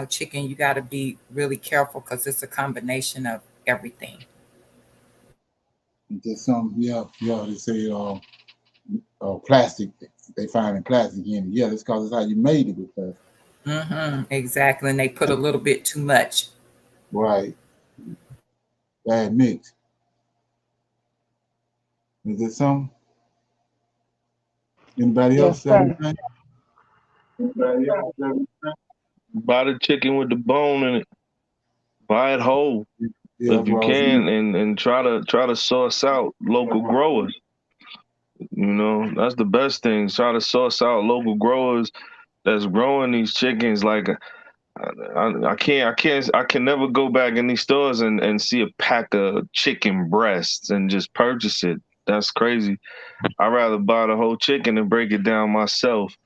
chicken, you got to be really careful because it's a combination of everything. There's some, yeah, they say plastic. They find in plastic in it. Yeah, that's because it's how you made it with plastic. Exactly, and they put a little bit too much. Right. Bad mix. Is there some? Anybody Yes, else have sir. anything? Anybody else have anything? Buy the chicken with the bone in it. Buy it whole Yeah, if that's you what I was can, saying. and try to source out local growers. That's the best thing. Try to source out local growers that's growing these chickens. Like I can never go back in these stores and see a pack of chicken breasts and just purchase it. That's crazy. I'd rather buy the whole chicken and break it down myself.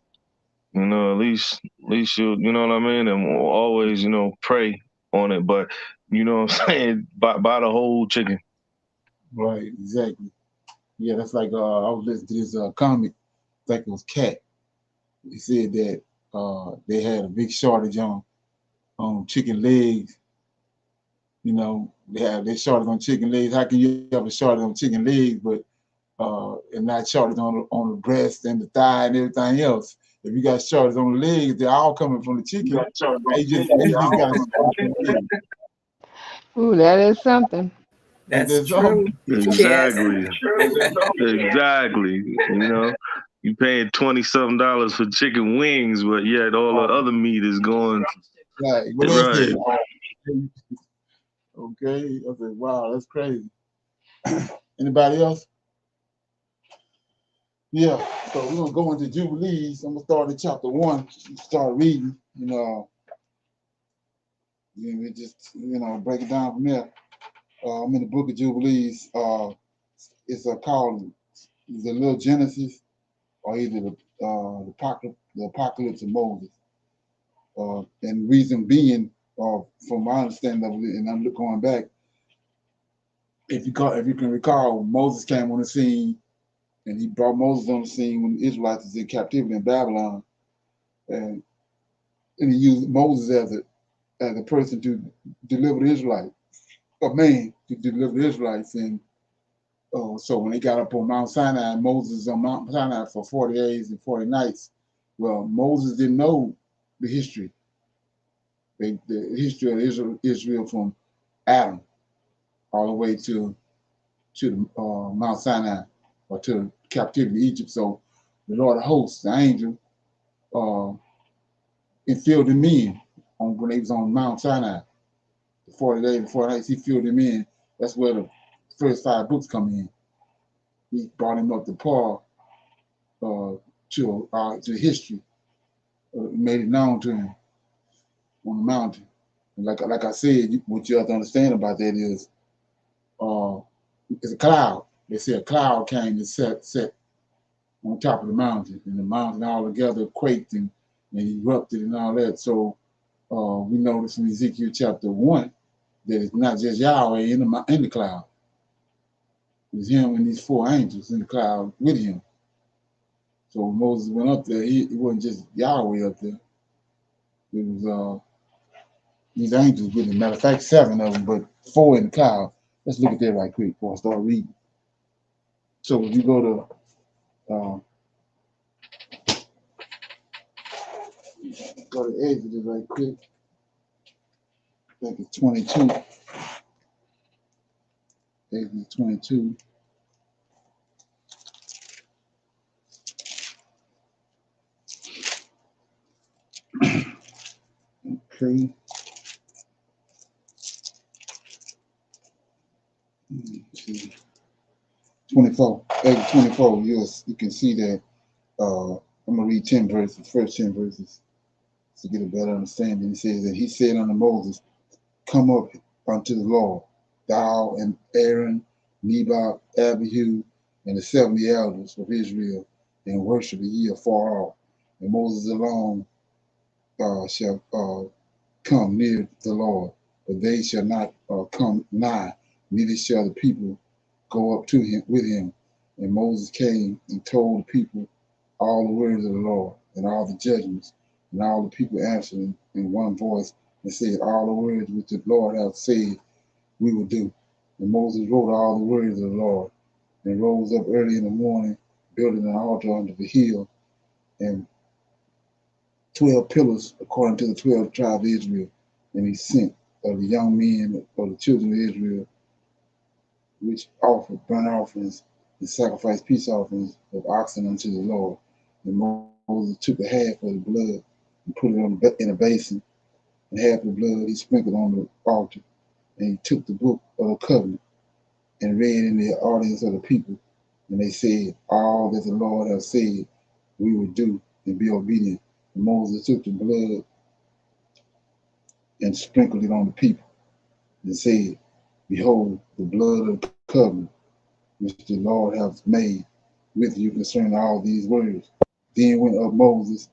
At least you know what I mean, and we'll always pray on it. But you know what I'm saying, buy the whole chicken. Right, exactly. Yeah, that's like I was listening to this comic, I think it was Cat. He said that they had a big shortage on chicken legs. They have their shortage on chicken legs. How can you have a shortage on chicken legs, but and not shortage on the breast and the thigh and everything else? If you got shortage on the legs, they're all coming from the chicken. You just got a shortage on the legs. Ooh, that is something. Ain't That's that something? true. Yes. Exactly. Exactly. You paying $20-something for chicken wings, but yet all the other meat is going Right. What else right. is? Okay. I said, wow, that's crazy. Anybody else? Yeah. So we're gonna go into Jubilees. I'm gonna start at chapter 1. Start reading. We just break it down from there. I'm in the Book of Jubilees. It's called the Little Genesis, or either the Apocalypse of Moses. And the reason being, from my understanding of it, and I'm going back, if you can recall, Moses came on the scene, and he brought Moses on the scene when the Israelites was in captivity in Babylon, and he used Moses as a person to deliver the Israelites, a man to deliver the Israelites. And so when they got up on Mount Sinai, Moses was on Mount Sinai for 40 days and 40 nights. Well, Moses didn't know the history, the history of Israel from Adam all the way to the Mount Sinai, or to captivity in Egypt. So the Lord of hosts, the angel, it filled him in when they was on Mount Sinai. The 40 days and 40 nights, he filled him in. That's where the first 5 books come in. He brought him up to par to history, made it known to him on the mountain. And like I said, what you have to understand about that is it's a cloud. They say a cloud came and set on top of the mountain, and the mountain all together quaked and erupted and all that. So we notice in Ezekiel chapter 1 that it's not just Yahweh in the cloud. It's him and these 4 angels in the cloud with him. So when Moses went up there, it wasn't just Yahweh up there. It was these angels with him. Matter of fact, 7 of them, but 4 in the cloud. Let's look at that right quick before I start reading. So if you go to Exodus right quick, I think it's 22. Exodus 22. Okay. 24. Exodus 24. Yes, you can see that. I'm gonna read 10 verses, first 10 verses, to get a better understanding. It says, and he said unto Moses, come up unto the Lord, thou and Aaron, Nebat, Abihu, and the 70 elders of Israel, and worship ye afar off. And Moses alone shall come near the Lord, but they shall not come nigh, neither shall the people go up to him with him. And Moses came and told the people all the words of the Lord and all the judgments, and all the people answered in one voice and said, all the words which the Lord hath said we will do. And Moses wrote all the words of the Lord, and rose up early in the morning, building an altar under the hill, and 12 pillars according to the 12 tribes of Israel. And he sent of the young men of the children of Israel, which offered burnt offerings and sacrificed peace offerings of oxen unto the Lord. And Moses took a half of the blood and put it in a basin, and half the blood he sprinkled on the altar. And he took the book of the covenant and read in the audience of the people. And they said, all that the Lord hath said, we will do and be obedient. And Moses took the blood and sprinkled it on the people and said, behold, the blood of the covenant which the Lord hath made with you concerning all these words. Then went up Moses,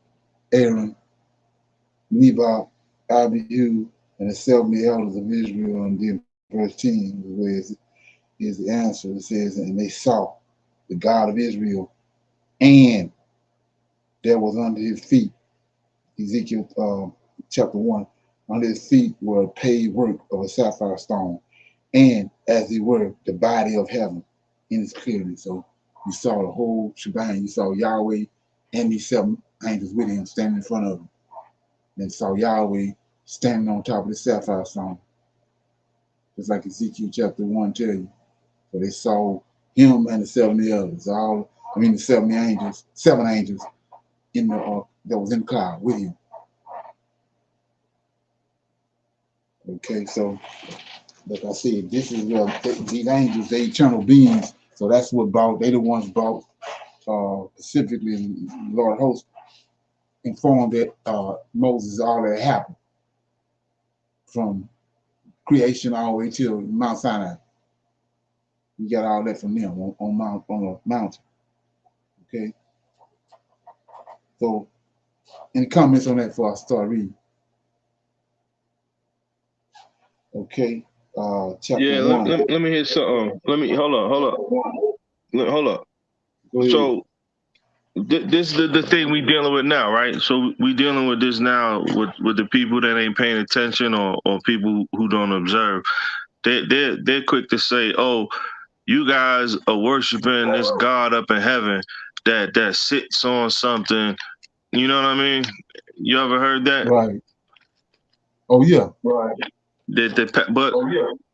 Aaron, Nebat, Abihu, and the 70 elders of Israel. And then verse 10 is the answer. It says, and they saw the God of Israel, and there was under his feet, Ezekiel chapter 1, under his feet were a paved work of a sapphire stone, and as it were, the body of heaven in its clearness. So you saw the whole shebang. You saw Yahweh and these 7 angels with him standing in front of him. And saw Yahweh standing on top of the sapphire stone. Just like Ezekiel chapter 1 tell you. So they saw him and the 70 others. The 70 angels, 7 angels in the that was in the cloud with him. Okay, so like I said, this is these angels, they eternal beings. So that's what they the ones brought specifically Lord host informed that Moses all that happened from creation all the way till Mount Sinai. We got all that from them on a mountain. Okay. So any comments on that before I start reading? Okay. Chapter 1. Let me hear something. Hold up. So this is the thing we dealing with now, right? So we dealing with this now with the people that ain't paying attention or people who don't observe. They're quick to say, oh, you guys are worshiping this God up in heaven that sits on something. You know what I mean? You ever heard that? Right. Oh yeah. Right.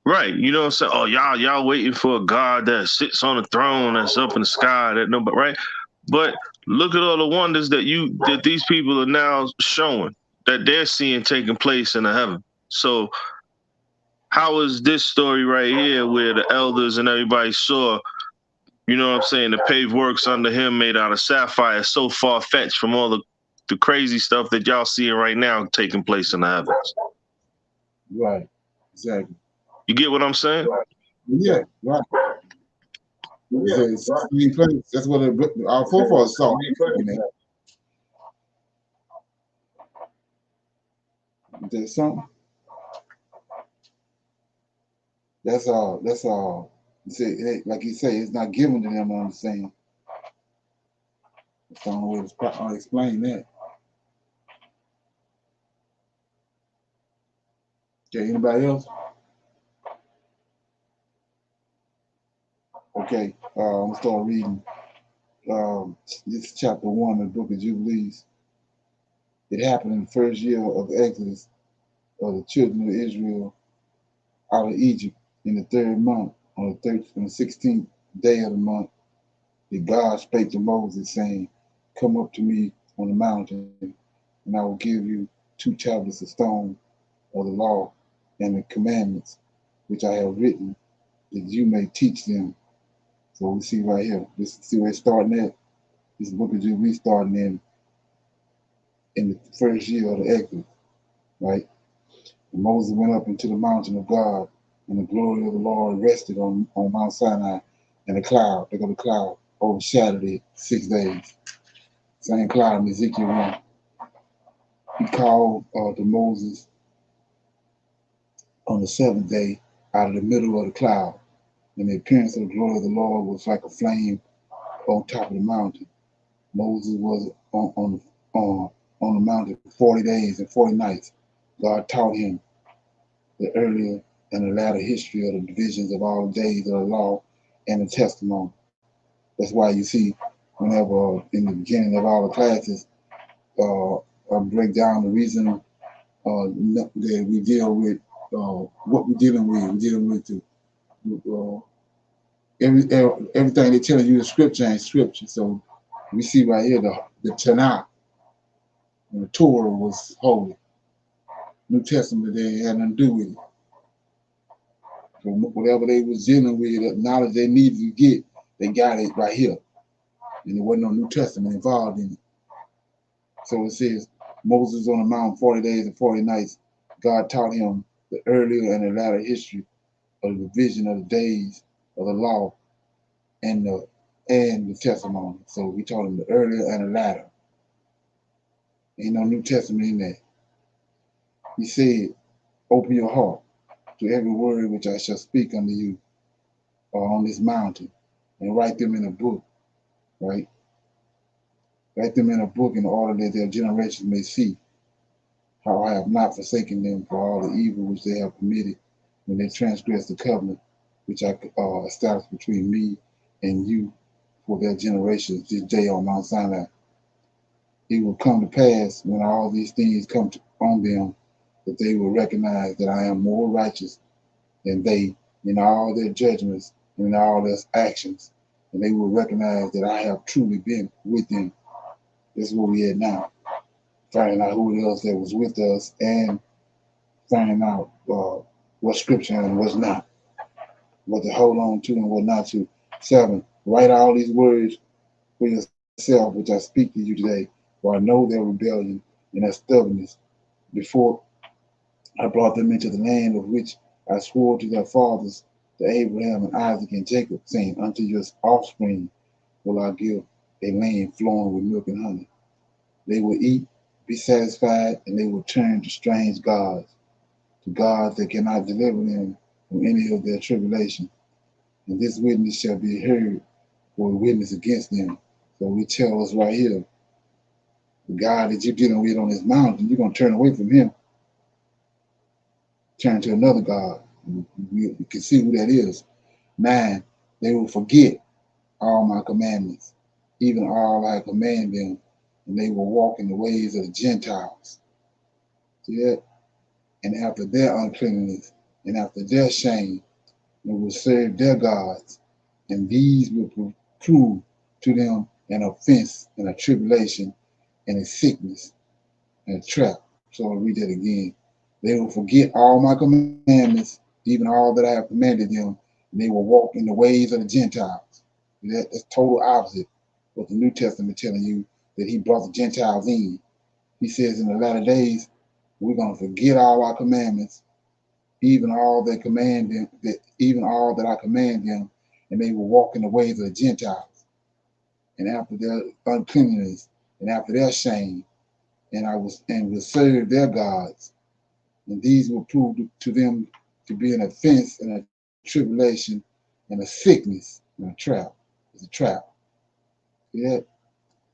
Right, you know what I'm saying? Oh, y'all waiting for a God that sits on a throne that's up in the sky that nobody, right? But look at all the wonders that these people are now showing that they're seeing taking place in the heaven. So how is this story right here where the elders and everybody saw, you know what I'm saying, the paved works under him made out of sapphire so far-fetched from all the crazy stuff that y'all seeing right now taking place in the heavens? Right, exactly. You get what I'm saying? Right. Yeah, right. Yeah, that's what our forefathers saw. There's something. That's all. That's all. Like you say, it's not given to them to understand. That's the only way to explain that. Okay, anybody else? Okay, I'm going to start reading. This is chapter 1 of the Book of Jubilees. It happened in the first year of the Exodus of the children of Israel out of Egypt in the third month, on the 16th day of the month, that God spake to Moses, saying, Come up to me on the mountain, and I will give you 2 tablets of stone of the law and the commandments which I have written, that you may teach them. So we see right here, this see where it's starting at. This Book of Jubilees starting in the first year of the Exodus, right? And Moses went up into the mountain of God, and the glory of the Lord rested on Mount Sinai, and the cloud, the cloud, overshadowed it 6 days. Same cloud in Ezekiel 1. He called to Moses on the 7th day out of the middle of the cloud, and the appearance of the glory of the Lord was like a flame on top of the mountain. Moses was on the mountain for 40 days and 40 nights. God taught him the earlier and the latter history of the divisions of all the days of the law and the testimony. That's why you see whenever in the beginning of all the classes, I break down the reason that we deal with what we're dealing with. We're dealing with everything they're telling you in scripture ain't scripture. So we see right here the TANAK, and the Torah was holy. New Testament, they had nothing to do with it. So whatever they was dealing with, the knowledge they needed to get, they got it right here. And there wasn't no New Testament involved in it. So it says, Moses on the mountain 40 days and 40 nights, God taught him the earlier and the latter history of the division of the days of the law and the testimony. So we taught him the earlier and the latter. Ain't no New Testament in that. He said, open your heart to every word which I shall speak unto you on this mountain, and write them in a book, right? Write them in a book in order that their generations may see how I have not forsaken them for all the evil which they have committed when they transgressed the covenant which I established between me and you for their generations this day on Mount Sinai. It will come to pass when all these things come on them that they will recognize that I am more righteous than they in all their judgments and in all their actions, and they will recognize that I have truly been with them. This is where we at now, finding out who it was that was with us and finding out what scripture and what's not, what to hold on to and what not to. 7, write all these words for yourself, which I speak to you today, for I know their rebellion and their stubbornness before I brought them into the land of which I swore to their fathers, to Abraham and Isaac and Jacob, saying, unto your offspring will I give a land flowing with milk and honey. They will eat, be satisfied, and they will turn to strange gods, to gods that cannot deliver them from any of their tribulation. And this witness shall be heard for a witness against them. So we tell us right here, the God that you're dealing with on this mountain, you're going to turn away from him, turn to another God. We can see who that is. 9, they will forget all my commandments, even all I command them, and they will walk in the ways of the Gentiles. See that? And after their uncleanness, and after their shame, they will serve their gods, and these will prove to them an offense and a tribulation and a sickness and a trap. So I'll read that again. They will forget all my commandments, even all that I have commanded them, and they will walk in the ways of the Gentiles. That's total opposite what the New Testament telling you, that he brought the Gentiles in. He says in the latter days, we're going to forget all our commandments, even all that command them, even all that I command them, and they will walk in the ways of the Gentiles. And after their uncleanness, and after their shame, and will serve their gods, and these will prove to them to be an offense and a tribulation, and a sickness, and a trap. It's a trap. Yeah.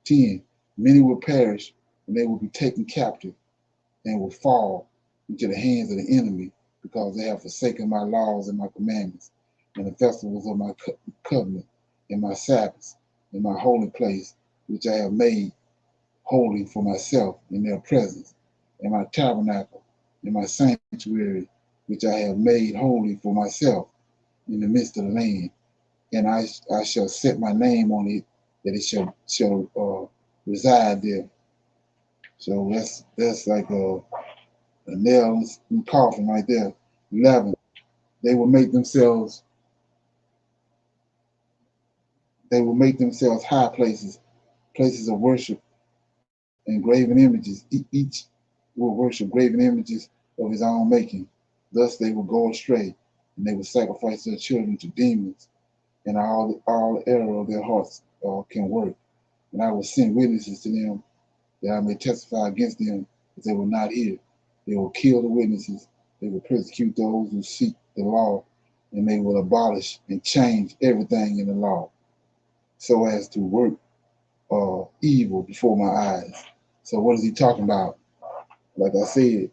10. Many will perish, and they will be taken captive, and will fall into the hands of the enemy, because they have forsaken my laws and my commandments, and the festivals of my covenant, and my Sabbaths, and my holy place, which I have made holy for myself in their presence, and my tabernacle, and my sanctuary, which I have made holy for myself in the midst of the land. And I shall set my name on it, that it shall reside there. So that's like a nail in the coffin right there. 11. They will make themselves high places, places of worship, and graven images. Each will worship graven images of his own making. Thus they will go astray, and they will sacrifice their children to demons, and all error of their hearts can work. And I will send witnesses to them, that I may testify against them, but they will not hear. They will kill the witnesses. They will persecute those who seek the law, and they will abolish and change everything in the law, so as to work evil before my eyes. So what is he talking about? Like I said,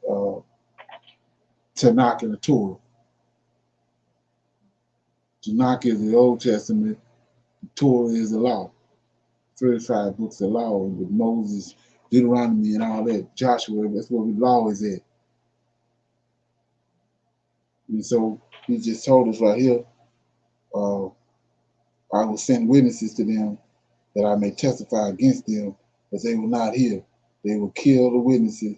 Tanakh and the Torah. Tanakh is the Old Testament. The Torah is the law. 35 books of law with Moses, Deuteronomy, and all that. Joshua, that's where the law is at. And so he just told us right here, I will send witnesses to them, that I may testify against them, but they will not hear. They will kill the witnesses.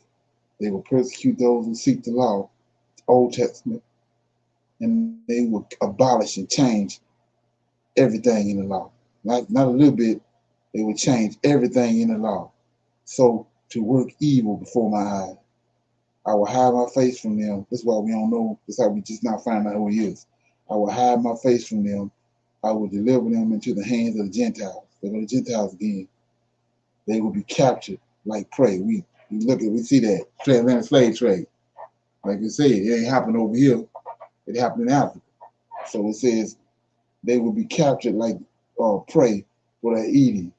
They will persecute those who seek the law, the Old Testament, and they will abolish and change everything in the law. Not a little bit. They will change everything in the law. So to work evil before my eyes. I will hide my face from them. That's why we don't know. That's how we just not find out who he is. I will hide my face from them. I will deliver them into the hands of the Gentiles. They go to the Gentiles again. They will be captured like prey. We see that transatlantic slave trade. Like you said, it ain't happening over here. It happened in Africa. So it says they will be captured like prey for their eating,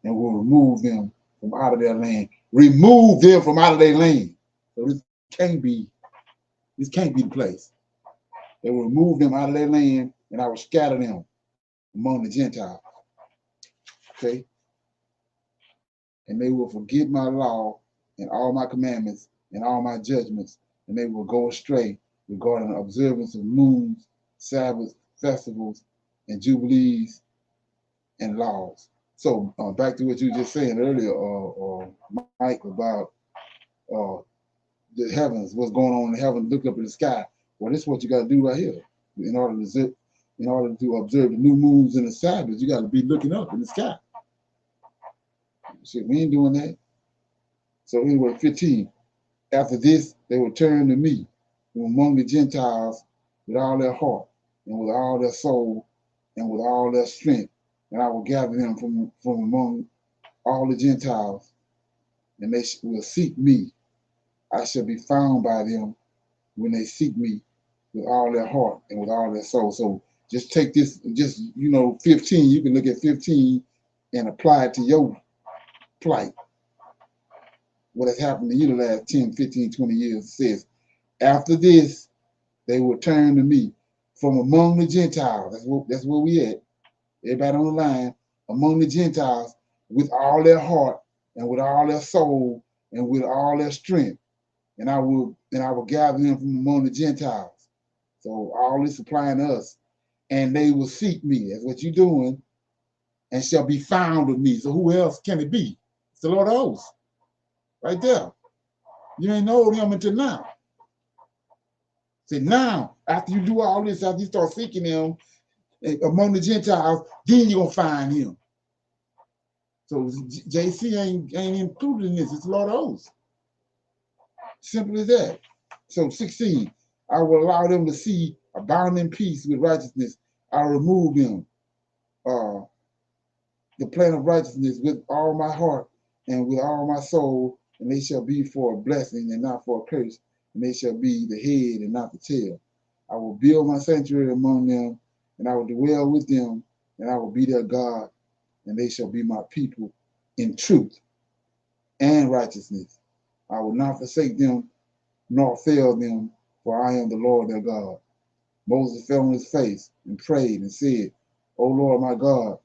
and will remove them from out of their land. Remove them from out of their land. So this can't be the place. They will remove them out of their land, and I will scatter them among the Gentiles. Okay? And they will forget my law and all my commandments and all my judgments, and they will go astray regarding the observance of moons, Sabbaths, festivals, and jubilees and laws. So back to what you were just saying earlier, Mike, about the heavens, what's going on in heaven, look up in the sky. Well, this is what you got to do right here. In order to observe the new moons and the Sabbath, you got to be looking up in the sky. Shit, we ain't doing that. So anyway, 15. After this, they will turn to me from among the Gentiles with all their heart and with all their soul and with all their strength, and I will gather them from among all the Gentiles, and they will seek me. I shall be found by them when they seek me with all their heart and with all their soul. So just take this, 15, you can look at 15 and apply it to your plight. What has happened to you the last 10, 15, 20 years. It says, after this, they will turn to me from among the Gentiles. That's where we at. Everybody on the line, among the Gentiles, with all their heart and with all their soul and with all their strength. And I will gather them from among the Gentiles. So all this applying to us. And they will seek me. That's what you're doing. And shall be found of me. So who else can it be? It's the Lord of hosts. Right there. You ain't know him until now. Say now, after you do all this, after you start seeking him among the Gentiles, then you're going to find him. So JC ain't included in this. It's the Lord of hosts. Simple as that. So 16, I will allow them to see abounding peace with righteousness. I remove them, the plan of righteousness with all my heart and with all my soul, and they shall be for a blessing and not for a curse, and they shall be the head and not the tail. I will build my sanctuary among them, and I will dwell with them, and I will be their God, and they shall be my people in truth and righteousness. I will not forsake them nor fail them, for I am the Lord their God. Moses fell on his face and prayed and said, O Lord my God,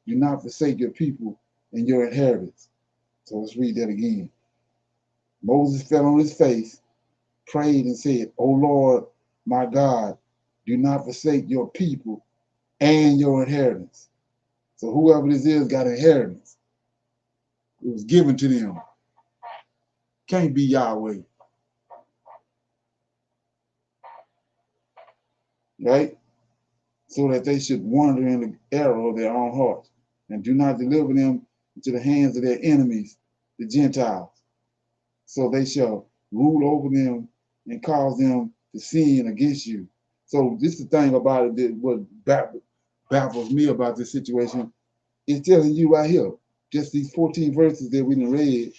do not forsake your people and your inheritance. So let's read that again. Moses fell on his face, prayed and said, O Lord my God, do not forsake your people and your inheritance. So whoever this is got inheritance. It was given to them. Can't be Yahweh. Right? So that they should wander in the error of their own hearts, and do not deliver them into the hands of their enemies, the Gentiles. So they shall rule over them and cause them to sin against you. So this is the thing about it that what baffles me about this situation. It's telling you right here, just these 14 verses that we done read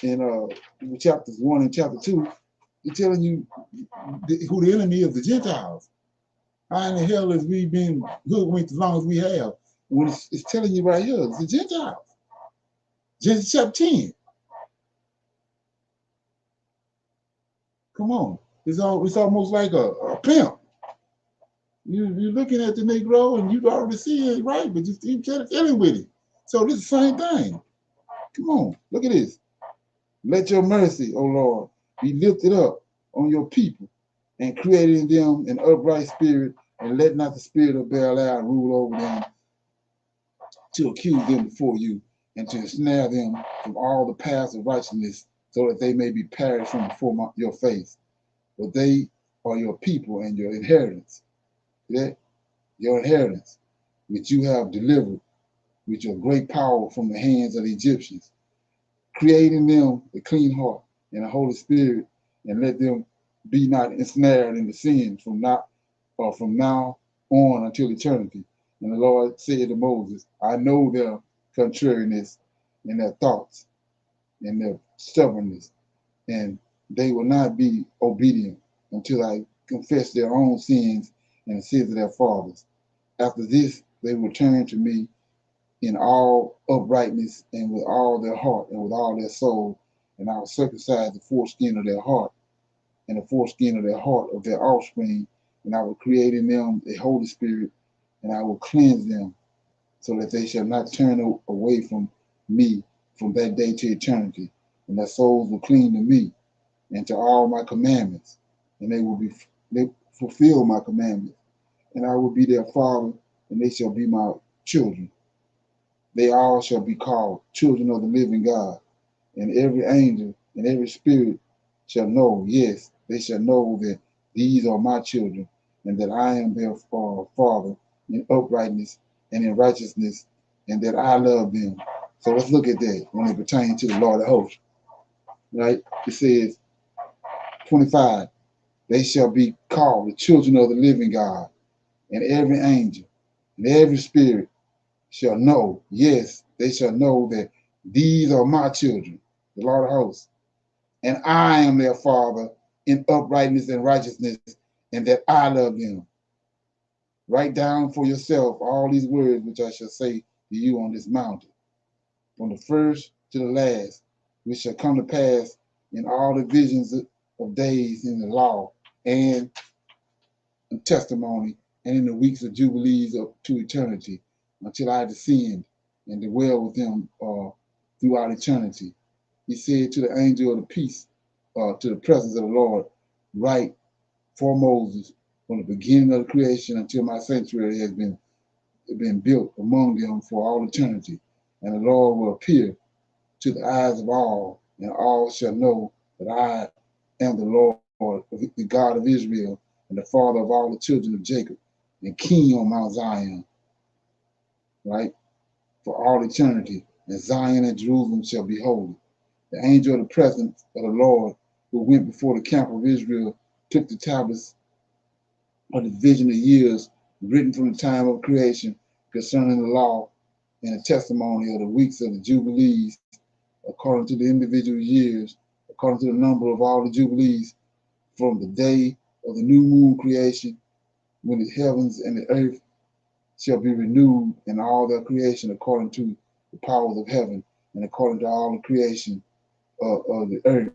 in chapters 1 and chapter 2, it's telling you who the enemy is, the Gentiles. How in the hell has we been hoodwinked as long as we have? When it's telling you right here, it's the Gentiles. Genesis chapter 10. Come on. It's almost like a pimp. You're looking at the Negro and you already see it right, but you keep telling with it. So this is the same thing. Come on, look at this. Let your mercy, O Lord, be lifted up on your people and create in them an upright spirit, and let not the spirit of Belial rule over them, to accuse them before you and to ensnare them from all the paths of righteousness, so that they may be perished from before your face. But they are your people and your inheritance. That your inheritance, which you have delivered with your great power from the hands of the Egyptians. Create in them a clean heart and a holy spirit, and let them be not ensnared in the sins from now on until eternity. And the Lord said to Moses, I know their contrariness and their thoughts and their stubbornness, and they will not be obedient until I confess their own sins and the sins of their fathers. After this, they will turn to me in all uprightness and with all their heart and with all their soul, and I will circumcise the foreskin of their heart and the foreskin of their heart of their offspring, and I will create in them a holy spirit, and I will cleanse them, so that they shall not turn away from me from that day to eternity, and their souls will cling to me and to all my commandments, and they fulfill my commandments, and I will be their father, and they shall be my children. They all shall be called children of the living God, and every angel and every spirit shall know, yes, they shall know that these are my children, and that I am their father in uprightness and in righteousness, and that I love them. So let's look at that when it pertains to the Lord of hosts. Right? It says, 25, they shall be called the children of the living God, and every angel and every spirit shall know, yes, they shall know that these are my children, the Lord of hosts, and I am their father in uprightness and righteousness, and that I love them. Write down for yourself all these words which I shall say to you on this mountain, from the first to the last, which shall come to pass in all the visions of days in the law and testimony, and in the weeks of jubilees up to eternity, until I descend and dwell with them throughout eternity. He said to the angel of the peace, to the presence of the Lord, write for Moses from the beginning of the creation until my sanctuary has been built among them for all eternity. And the Lord will appear to the eyes of all, and all shall know that I am the Lord, the God of Israel, and the Father of all the children of Jacob, and King on Mount Zion, right? For all eternity. And Zion and Jerusalem shall be holy. The angel of the presence of the Lord, who went before the camp of Israel, took the tablets of the vision of years written from the time of creation concerning the law and the testimony of the weeks of the jubilees, according to the individual years, according to the number of all the jubilees, from the day of the new moon creation, when the heavens and the earth shall be renewed and all their creation according to the powers of heaven and according to all the creation of the earth,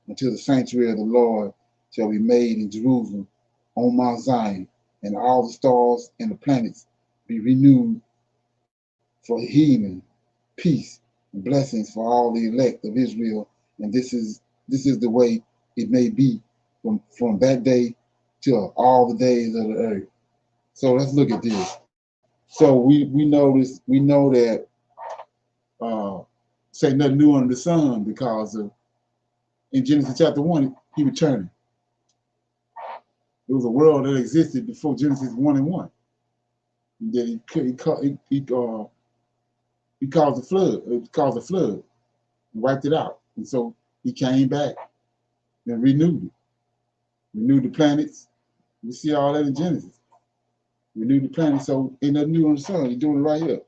until the sanctuary of the Lord shall be made in Jerusalem on Mount Zion, and all the stars and the planets be renewed for healing, peace, and blessings for all the elect of Israel. And this is the way it may be from that day till all the days of the earth. So let's look at this. So we know that say nothing new under the sun, because in Genesis chapter 1 he returned. It was a world that existed before Genesis 1 and 1. That he caused the flood. It caused a flood, and wiped it out. And so he came back and renewed it. Renewed the planets. We see all that in Genesis. Renewed the planets. So ain't nothing new on the sun. He's doing it right here.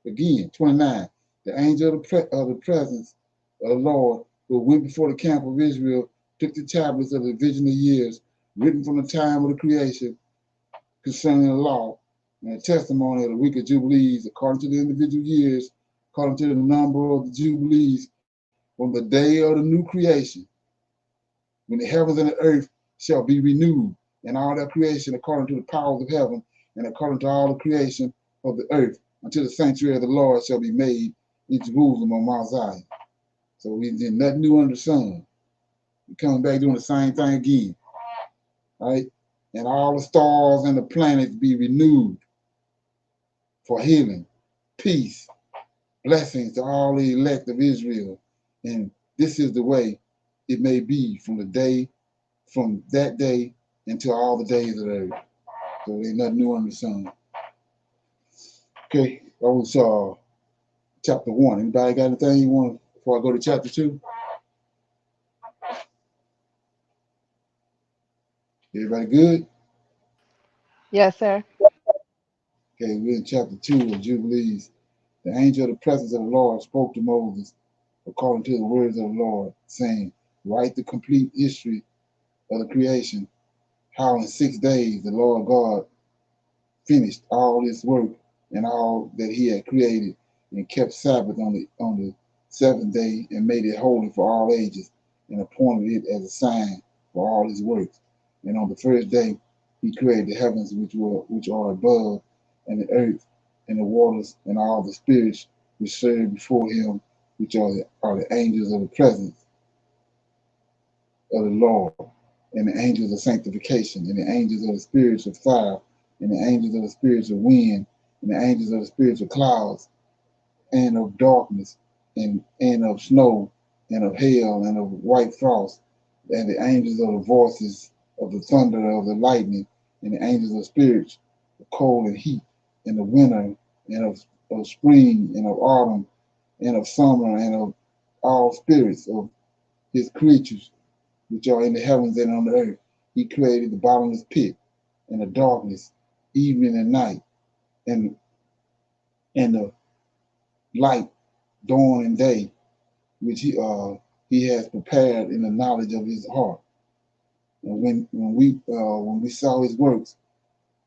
Again, 29. The angel of the presence of the Lord, who went before the camp of Israel, took the tablets of the division of years, written from the time of the creation, concerning the law and the testimony of the week of Jubilees, according to the individual years, according to the number of the Jubilees, from the day of the new creation, when the heavens and the earth shall be renewed, and all their creation according to the powers of heaven, and according to all the creation of the earth, until the sanctuary of the Lord shall be made in Jerusalem on Mount Zion. So we did nothing new under the sun. We're coming back doing the same thing again. Right? And all the stars and the planets be renewed for healing, peace, blessings to all the elect of Israel. And this is the way it may be from that day until all the days of the earth. So there's nothing new under the sun. Okay, that was chapter 1. Anybody got anything you want before I go to chapter 2? Everybody good? Yes, sir. Okay, we're in chapter 2 of Jubilees. The angel of the presence of the Lord spoke to Moses according to the words of the Lord, saying, write the complete history of the creation, how in 6 days the Lord God finished all his work and all that he had created, and kept Sabbath on the seventh day, and made it holy for all ages, and appointed it as a sign for all his works. And on the first day he created the heavens which are above, and the earth, and the waters, and all the spirits which serve before him, which are the angels of the presence of the Lord, and the angels of sanctification, and the angels of the spirits of fire, and the angels of the spirits of wind, and the angels of the spirits of clouds, and of darkness, and of snow, and of hail, and of white frost, and the angels of the voices of the thunder, of the lightning, and the angels of spirits of cold and heat, and of winter, and of spring, and of autumn, and of summer, and of all spirits of his creatures which are in the heavens and on the earth. He created the bottomless pit, and the darkness, evening and night, and the light, dawn and day, which he has prepared in the knowledge of his heart. And when we saw his works,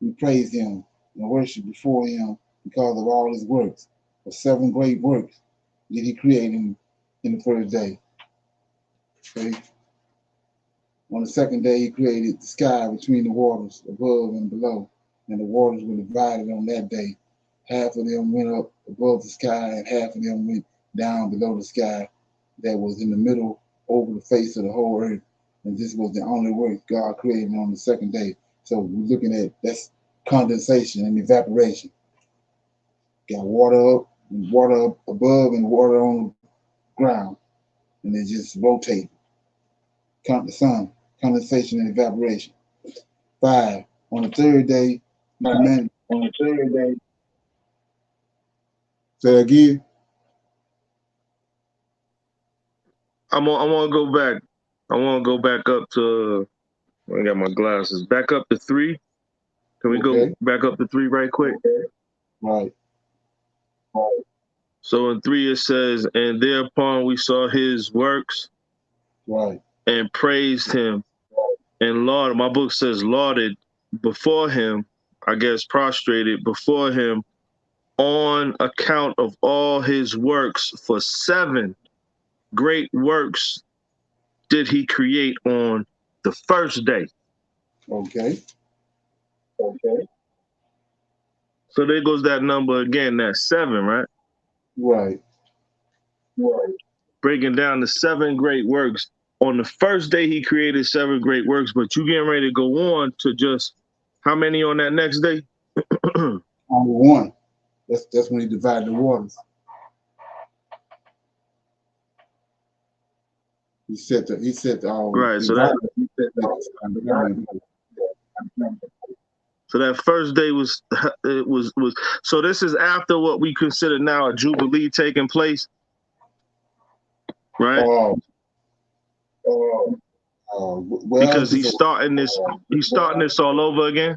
we praised him and worshiped before him because of all his works. For 7 great works did he create in the first day. Okay? On the second day, he created the sky between the waters above and below, and the waters were divided on that day. Half of them went up above the sky, and half of them went down below the sky that was in the middle over the face of the whole earth. And this was the only work God created on the second day. So we're looking at that's condensation and evaporation. Got water up, and water up above, and water on the ground, and they just rotate. Count the sun, condensation and evaporation. 5. On the third day, he commanded. On the third day. Say again. I want to go back. I want to go back up to. I got my glasses. Back up to 3. Can we go back up to 3 right quick? Right. So in 3 it says, and thereupon we saw his works, right, and praised him, and Lord, my book says lauded before him, I guess prostrated before him on account of all his works, for 7 great works did he create on the first day. Okay. Okay. So there goes that number again, that's 7, right? Right. Right. Breaking down the 7 great works. On the first day, he created 7 great works, but you getting ready to go on to just how many on that next day? Only one. That's when he divided the waters. He said right. So that so that first day was so this is after what we consider now a jubilee taking place, right? Well, because he's starting this all over again.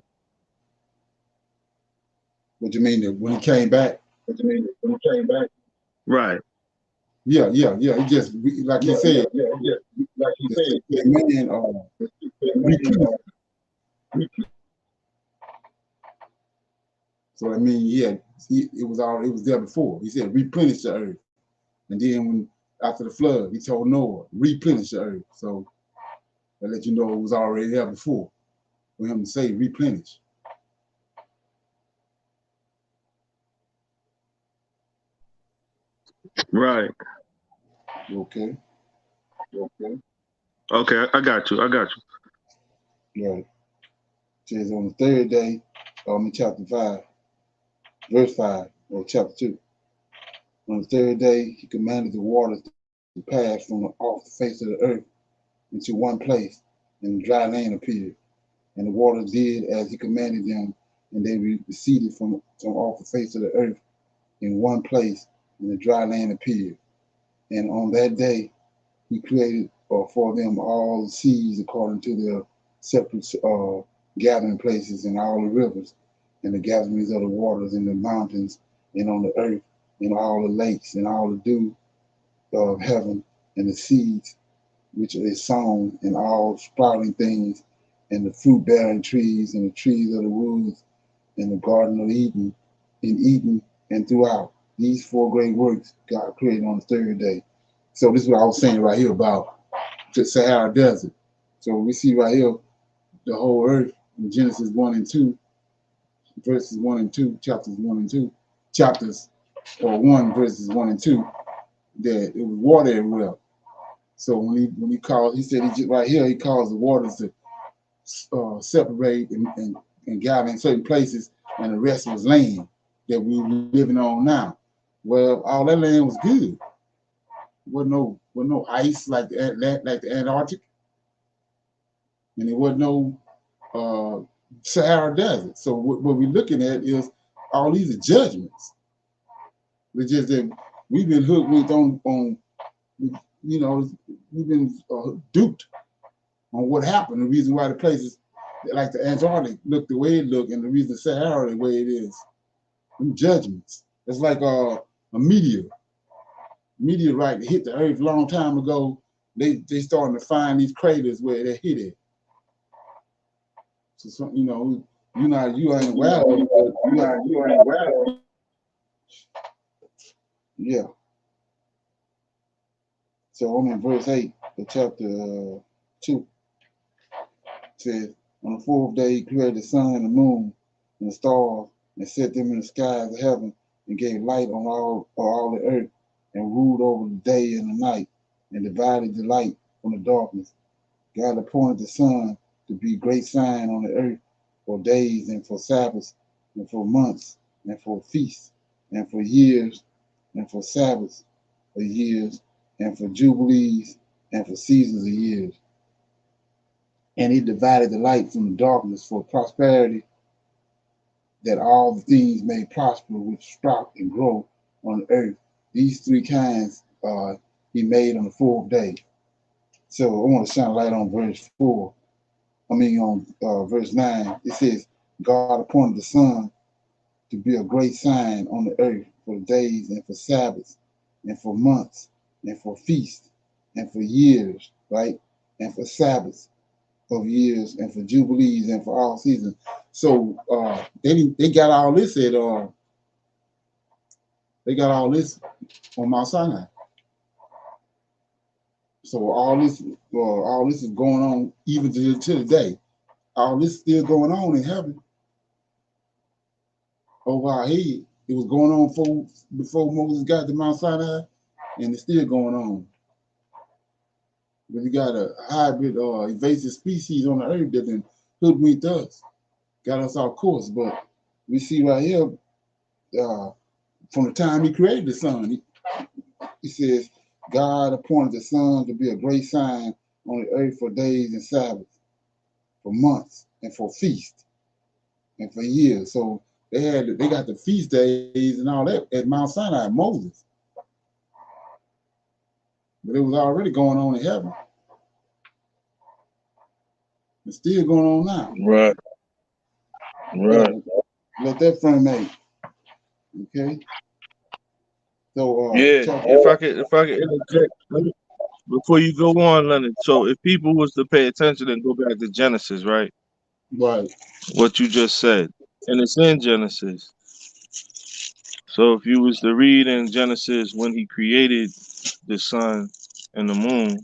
What you mean when he came back? What you mean when he came back? Right. Yeah. He just like he said. Like he said. So I mean, it was there before. He said replenish the earth, and then when after the flood, he told Noah replenish the earth. So that let you know it was already there before for him to say replenish. Right. Okay. Okay, I got you. Right. It says on the third day, in chapter 5, verse 5, or chapter 2. On the third day, he commanded the waters to pass from off the face of the earth into one place, and the dry land appeared. And the waters did as he commanded them, and they receded from off the face of the earth in one place, and the dry land appeared. And on that day, he created for them all the seas according to their separate gathering places, and all the rivers, and the gatherings of the waters in the mountains, and on the earth, and all the lakes, and all the dew of heaven, and the seeds which is sown, and all sprouting things, and the fruit bearing trees, and the trees of the woods, and the garden of Eden, in Eden and throughout. These 4 great works God created on the third day. So this is what I was saying right here about the Sahara Desert. So we see right here the whole earth in Genesis 1 and 2, verses 1 and 2, chapters 1 and 2, chapters or 1 verses 1 and 2, that it was water everywhere. So when he calls, he said right here he calls the waters to separate and gather in certain places, and the rest was land that we were living on now. Well, all that land was good. Wasn't no ice like the Antarctic, and there wasn't no Sahara Desert. So what we're looking at is all these are judgments. It's just that we've been hooked with on you know, we've been duped on what happened. The reason why the places like the Antarctic look the way it look, and the reason the Sahara the way it is, them judgments. It's like a meteorite that hit the earth a long time ago. They starting to find these craters where they hit it. So you know, you ain't aware of it, but you ain't aware of it. Yeah. So I'm in verse 8 of chapter 2. It says, on the 4th day he created the sun and the moon and the stars, and set them in the skies of heaven, and gave light on all the earth, and ruled over the day and the night, and divided the light from the darkness. God appointed the sun to be a great sign on the earth for days, and for Sabbaths, and for months, and for feasts, and for years, and for Sabbaths of years, and for jubilees, and for seasons of years. And he divided the light from the darkness for prosperity, that all the things may prosper which sprout and grow on the earth. These 3 kinds he made on the 4th day. So I want to shine a light on verse 4. On verse 9. It says, God appointed the sun to be a great sign on the earth for days, and for Sabbaths, and for months, and for feasts, and for years, right? And for Sabbaths of years and for jubilees and for all seasons. So they got all this at they got all this on Mount Sinai. So all this is going on even to today. All this still going on in heaven over our head. It was going on before Moses got to Mount Sinai, and it's still going on. But you got a hybrid invasive species on the earth that then hoodwinked us, got us off course. But we see right here, from the time he created the sun, he says, God appointed the sun to be a great sign on the earth for days and Sabbaths, for months, and for feasts, and for years. So they got the feast days and all that at Mount Sinai, Moses. But it was already going on in heaven. It's still going on now. Right. Right. Let that frame. Okay. So yeah, if I could interject before you go on, Leonard. So if people was to pay attention and go back to Genesis, right? Right. What you just said. And it's in Genesis. So if you was to read in Genesis when he created the sun and the moon,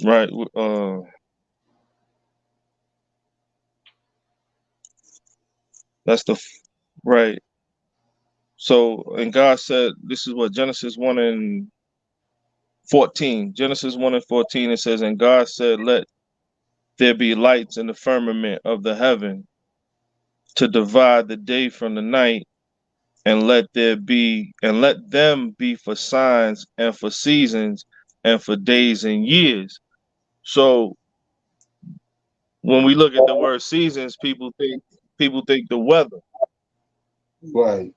right? That's right. So and God said, this is what Genesis 1 and 14. Genesis 1 and 14, it says, and God said, let there be lights in the firmament of the heaven to divide the day from the night, and let them be for signs and for seasons and for days and years. So when we look at the word seasons, people think the weather. Right.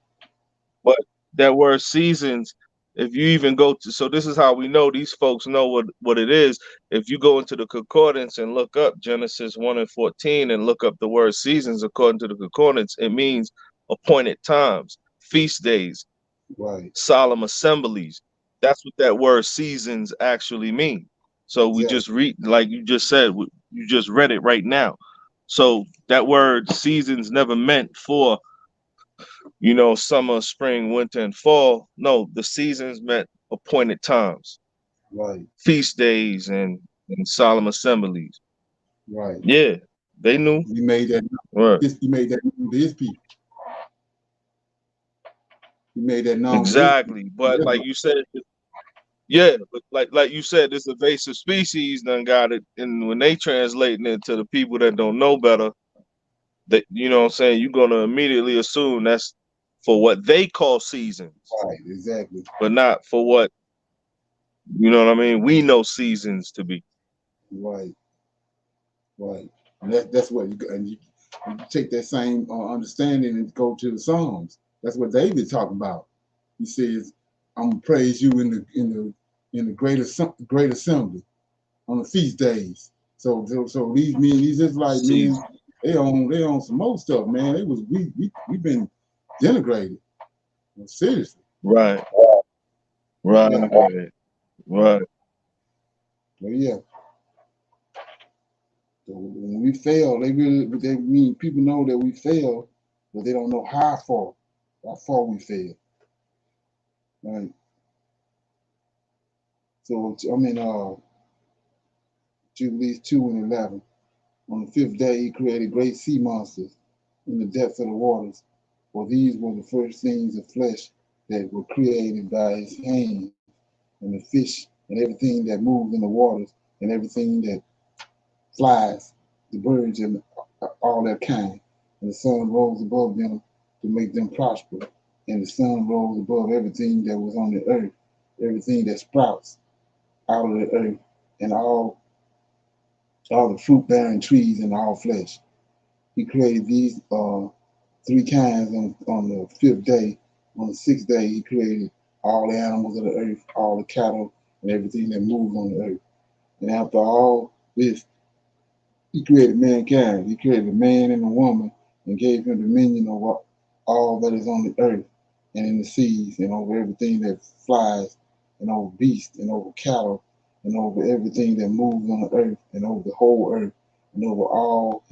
But that word seasons, if you even go to, so this is how we know these folks know what it is. If you go into the concordance and look up Genesis 1 and 14 and look up the word seasons according to the concordance, it means appointed times, feast days, right, solemn assemblies. That's what that word seasons actually mean. So we just read, like you just said, you just read it right now. So that word seasons never meant for, summer, spring, winter, and fall. No, the seasons meant appointed times, right, feast days, and solemn assemblies. Right. Yeah, they knew. He made that. Right. He made that known to his people. He made that known. Exactly, but like you said, yeah, but like you said, this invasive species done got it, and when they translating it to the people that don't know better, that what I'm saying, you're gonna immediately assume that's for what they call seasons. Right, exactly. But not for what what I mean, we know seasons to be. Right. Right. And that's what you take that same understanding and go to the Psalms. That's what David talking about. He says, "I'm gonna praise you in the great assembly on the feast days." So these men, these Israelite men, they on some more stuff, man. We've been denigrated. Seriously. Right. Right. Yeah. Right. Well, yeah. So when we fail, they mean people know that we fail, but they don't know how far we fail. Right. So Jubilees 2 and 11. On the fifth day, he created great sea monsters in the depths of the waters, for these were the first things of flesh that were created by his hand, and the fish and everything that moves in the waters, and everything that flies, the birds and all their kind. And the sun rose above them to make them prosper. And the sun rose above everything that was on the earth, everything that sprouts out of the earth, and all the fruit-bearing trees and all flesh. He created these three kinds on the fifth day. On the sixth day, he created all the animals of the earth, all the cattle, and everything that moves on the earth. And after all this, he created mankind. He created a man and a woman and gave him dominion over all that is on the earth and in the seas, and over everything that flies, and over beasts, and over cattle, and over everything that moves on the earth, and over the whole earth, and over all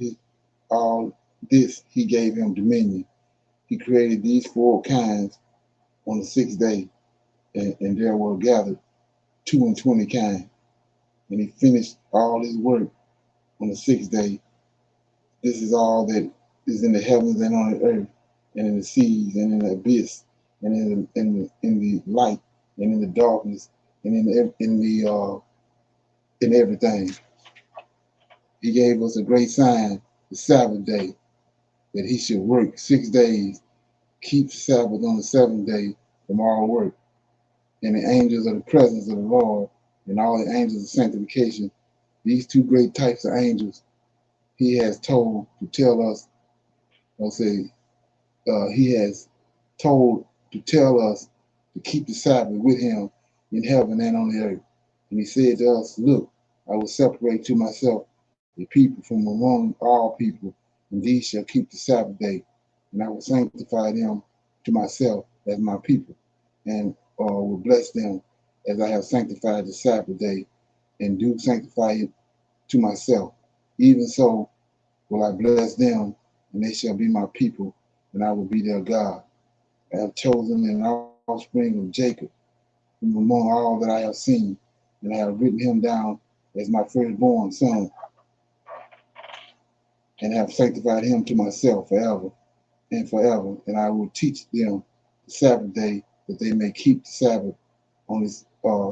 this he gave him dominion. He created these four kinds on the sixth day, and there were gathered 22 kinds. And he finished all his work on the sixth day. This is all that is in the heavens and on the earth, and in the seas, and in the abyss, and in the light, and in the darkness, and in everything. He gave us a great sign, the Sabbath day, that he should work 6 days, keep the Sabbath on the seventh day from all work. And the angels of the presence of the Lord, and all the angels of sanctification, these two great types of angels, he has told to tell us, I'll say, he has told to tell us to keep the Sabbath with him in heaven and on the earth. And he said to us, look, I will separate to myself a people from among all people, and these shall keep the Sabbath day. And I will sanctify them to myself as my people, and will bless them as I have sanctified the Sabbath day, and do sanctify it to myself. Even so will I bless them, and they shall be my people, and I will be their God. I have chosen an offspring of Jacob from among all that I have seen, and I have written him down as my firstborn son, and have sanctified him to myself forever and forever. And I will teach them the Sabbath day, that they may keep the Sabbath on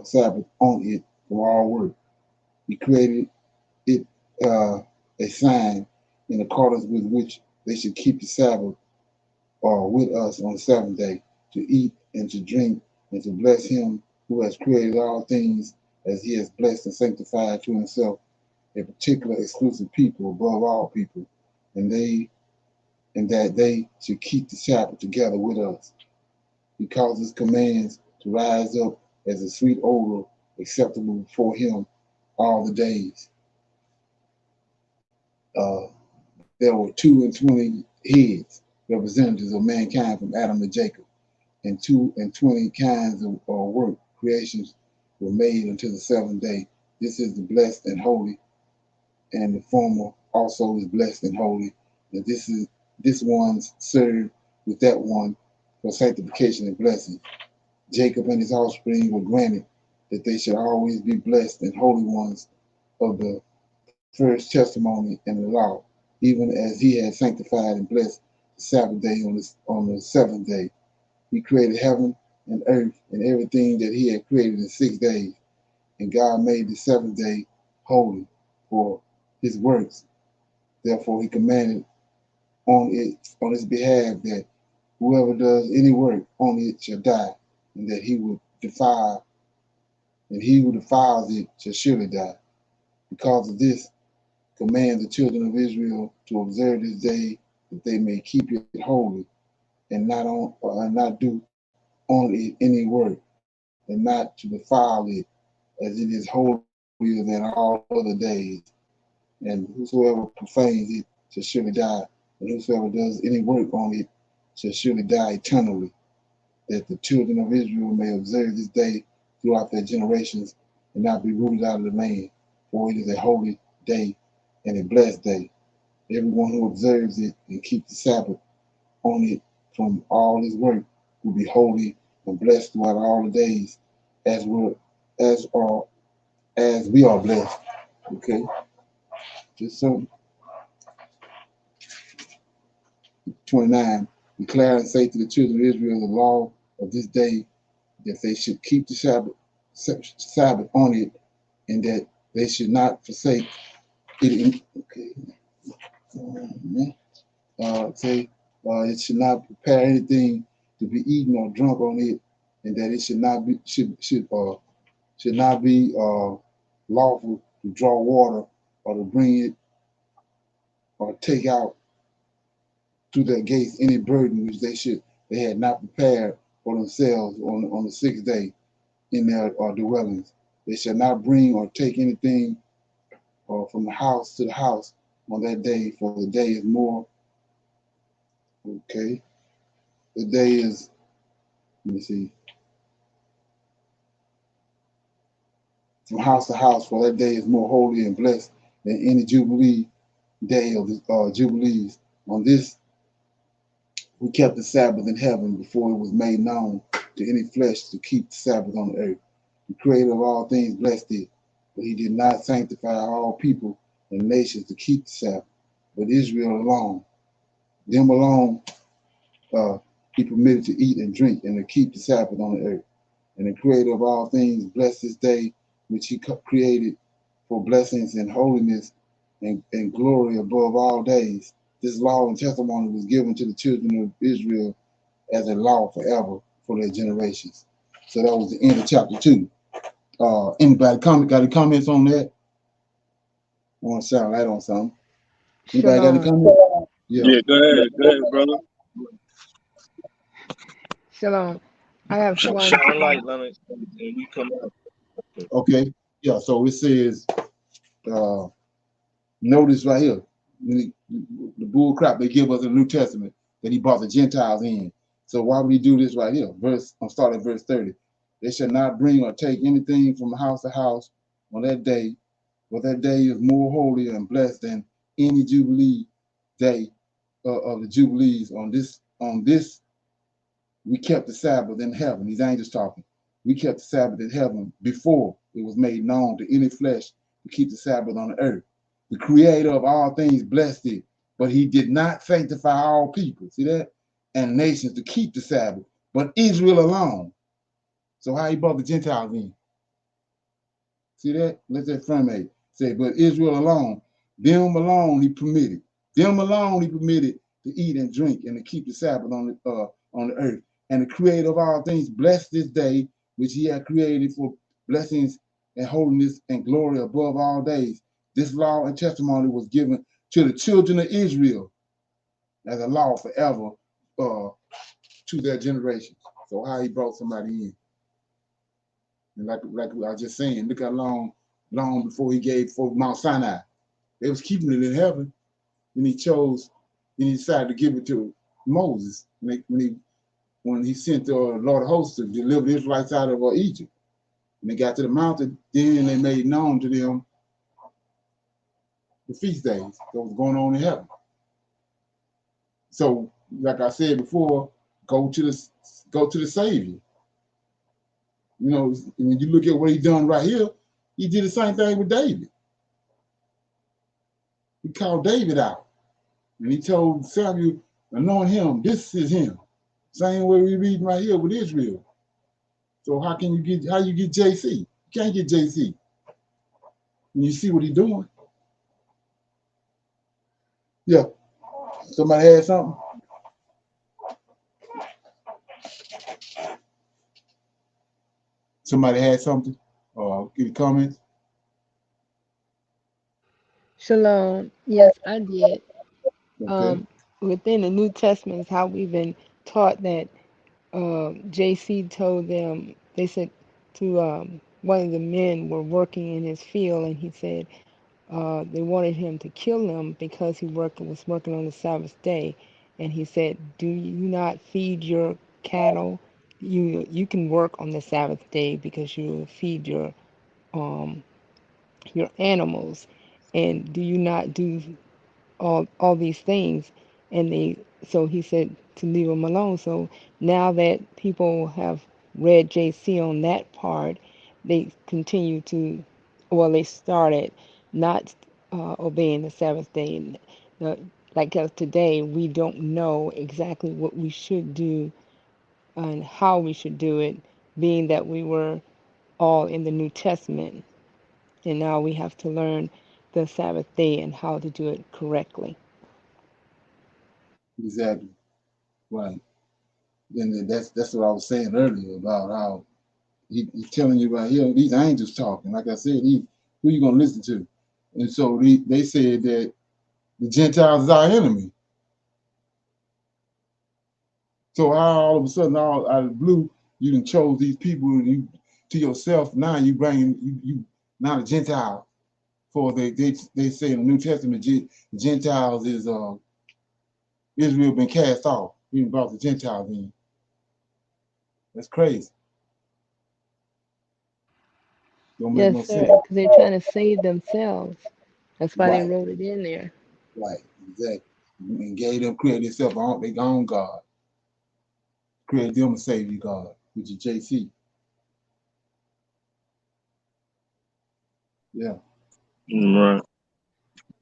Sabbath on it from all work. He created it a sign in accordance with which they should keep the Sabbath with us on the seventh day, to eat and to drink and to bless him who has created all things, as he has blessed and sanctified to himself a particular exclusive people above all people, and that they should keep the Sabbath together with us. He causes commands to rise up as a sweet odor acceptable before him all the days. There were 22 heads, representatives of mankind from Adam to Jacob, and 22 kinds of work, creations were made until the seventh day. This is the blessed and holy, and the former also is blessed and holy. And this one's served with that one for sanctification and blessing. Jacob and his offspring were granted that they should always be blessed and holy ones of the first testimony and the law, even as he had sanctified and blessed the Sabbath day on the seventh day. He created heaven and earth and everything that he had created in 6 days. And God made the seventh day holy for his works. Therefore he commanded on his behalf that whoever does any work on it shall die, and that he who defiles it shall surely die. Because of this, command the children of Israel to observe this day, that they may keep it holy, and not do on it any work, and not to defile it, as it is holier than all other days. And whosoever profanes it shall surely die, and whosoever does any work on it shall surely die eternally, that the children of Israel may observe this day throughout their generations, and not be rooted out of the land. For it is a holy day and a blessed day. Everyone who observes it and keeps the Sabbath on it from all his work will be holy and blessed throughout all the days, as we're as are as we are blessed. Okay, just so 29. Declare and say to the children of Israel the law of this day, that they should keep the Sabbath on it, and that they should not forsake it. Okay. Say it should not prepare anything to be eaten or drunk on it, and that it should not be lawful to draw water, or to bring it, or take out to their gates any burden which they had not prepared for themselves on the sixth day in their dwellings. They shall not bring or take anything from the house to the house on that day, for the day is more. Okay, the day is Let me see. From house to house, for that day is more holy and blessed than any Jubilee day of the Jubilees. On this, we kept the Sabbath in heaven before it was made known to any flesh to keep the Sabbath on the earth. The Creator of all things blessed it, but he did not sanctify all people and nations to keep the Sabbath, but Israel alone. Them alone he permitted to eat and drink and to keep the Sabbath on the earth. And the Creator of all things blessed this day which he created for blessings and holiness and glory above all days. This law and testimony was given to the children of Israel as a law forever for their generations. So that was the end of chapter 2. Anybody got any comments on that? I want to sound light on something. Anybody got any comments? Yeah, go ahead, brother. Shalom. I have one. Shine light, Lennox, and we come up. Okay. Yeah, so it says, notice right here, the bull crap they give us in the New Testament that he brought the Gentiles in. So why would he do this right here? I'm starting at verse 30. They shall not bring or take anything from house to house on that day, for that day is more holy and blessed than any Jubilee day of the Jubilees. On this, we kept the Sabbath in heaven. These angels talking. We kept the Sabbath in heaven before it was made known to any flesh to keep the Sabbath on the earth. The Creator of all things blessed it, but he did not sanctify all people. See that? And nations to keep the Sabbath, but Israel alone. So how he brought the Gentiles in? See that? Let's that frame say, but Israel alone, them alone he permitted to eat and drink and to keep the Sabbath on the earth. And the Creator of all things blessed this day, which he had created for blessings and holiness and glory above all days. This law and testimony was given to the children of Israel as a law forever to their generations. So how he brought somebody in. And like I was just saying, look how long before he gave for Mount Sinai. They was keeping it in heaven. Then he decided to give it to Moses when he sent the Lord of hosts to deliver the Israelites out of Egypt. And they got to the mountain, then they made known to them the feast days that was going on in heaven. So, like I said before, go to the Savior. You know, when you look at what he done right here, he did the same thing with David. He called David out. And he told Samuel, anoint him, this is him. Same way we read right here with Israel. So how you get JC? You can't get JC. When you see what he's doing. Yeah. Somebody had something? Somebody had something? Any comments? Shalom. Yes, I did. Okay. Within the New Testament is how we've been taught that JC told them, they said to one of the men were working in his field, and he said they wanted him to kill him because he was working on the Sabbath day. And he said, do you not feed your cattle? You can work on the Sabbath day because you feed your animals. And do you not do all these things? And so he said to leave them alone. So now that people have read JC on that part, they continue to, well, they started not obeying the Sabbath day. And like today, we don't know exactly what we should do and how we should do it, being that we were all in the New Testament. And now we have to learn the Sabbath day and how to do it correctly. Exactly. Right. And that's what I was saying earlier about how he's telling you right here, these angels talking. Like I said, who you gonna listen to? And so they said that the Gentiles is our enemy. So all of a sudden, all out of the blue, you done chose these people and you to yourself. Now you bring you now the Gentile. For they say in the New Testament, Gentiles is Israel been cast off. He brought the Gentiles in. That's crazy. Don't make no Yes, sense. sir. Because they're trying to save themselves. That's why they Right, wrote it in there. right, exactly. And gave them create themselves on their own God. Create them a savior God, which is JC. Yeah. Right.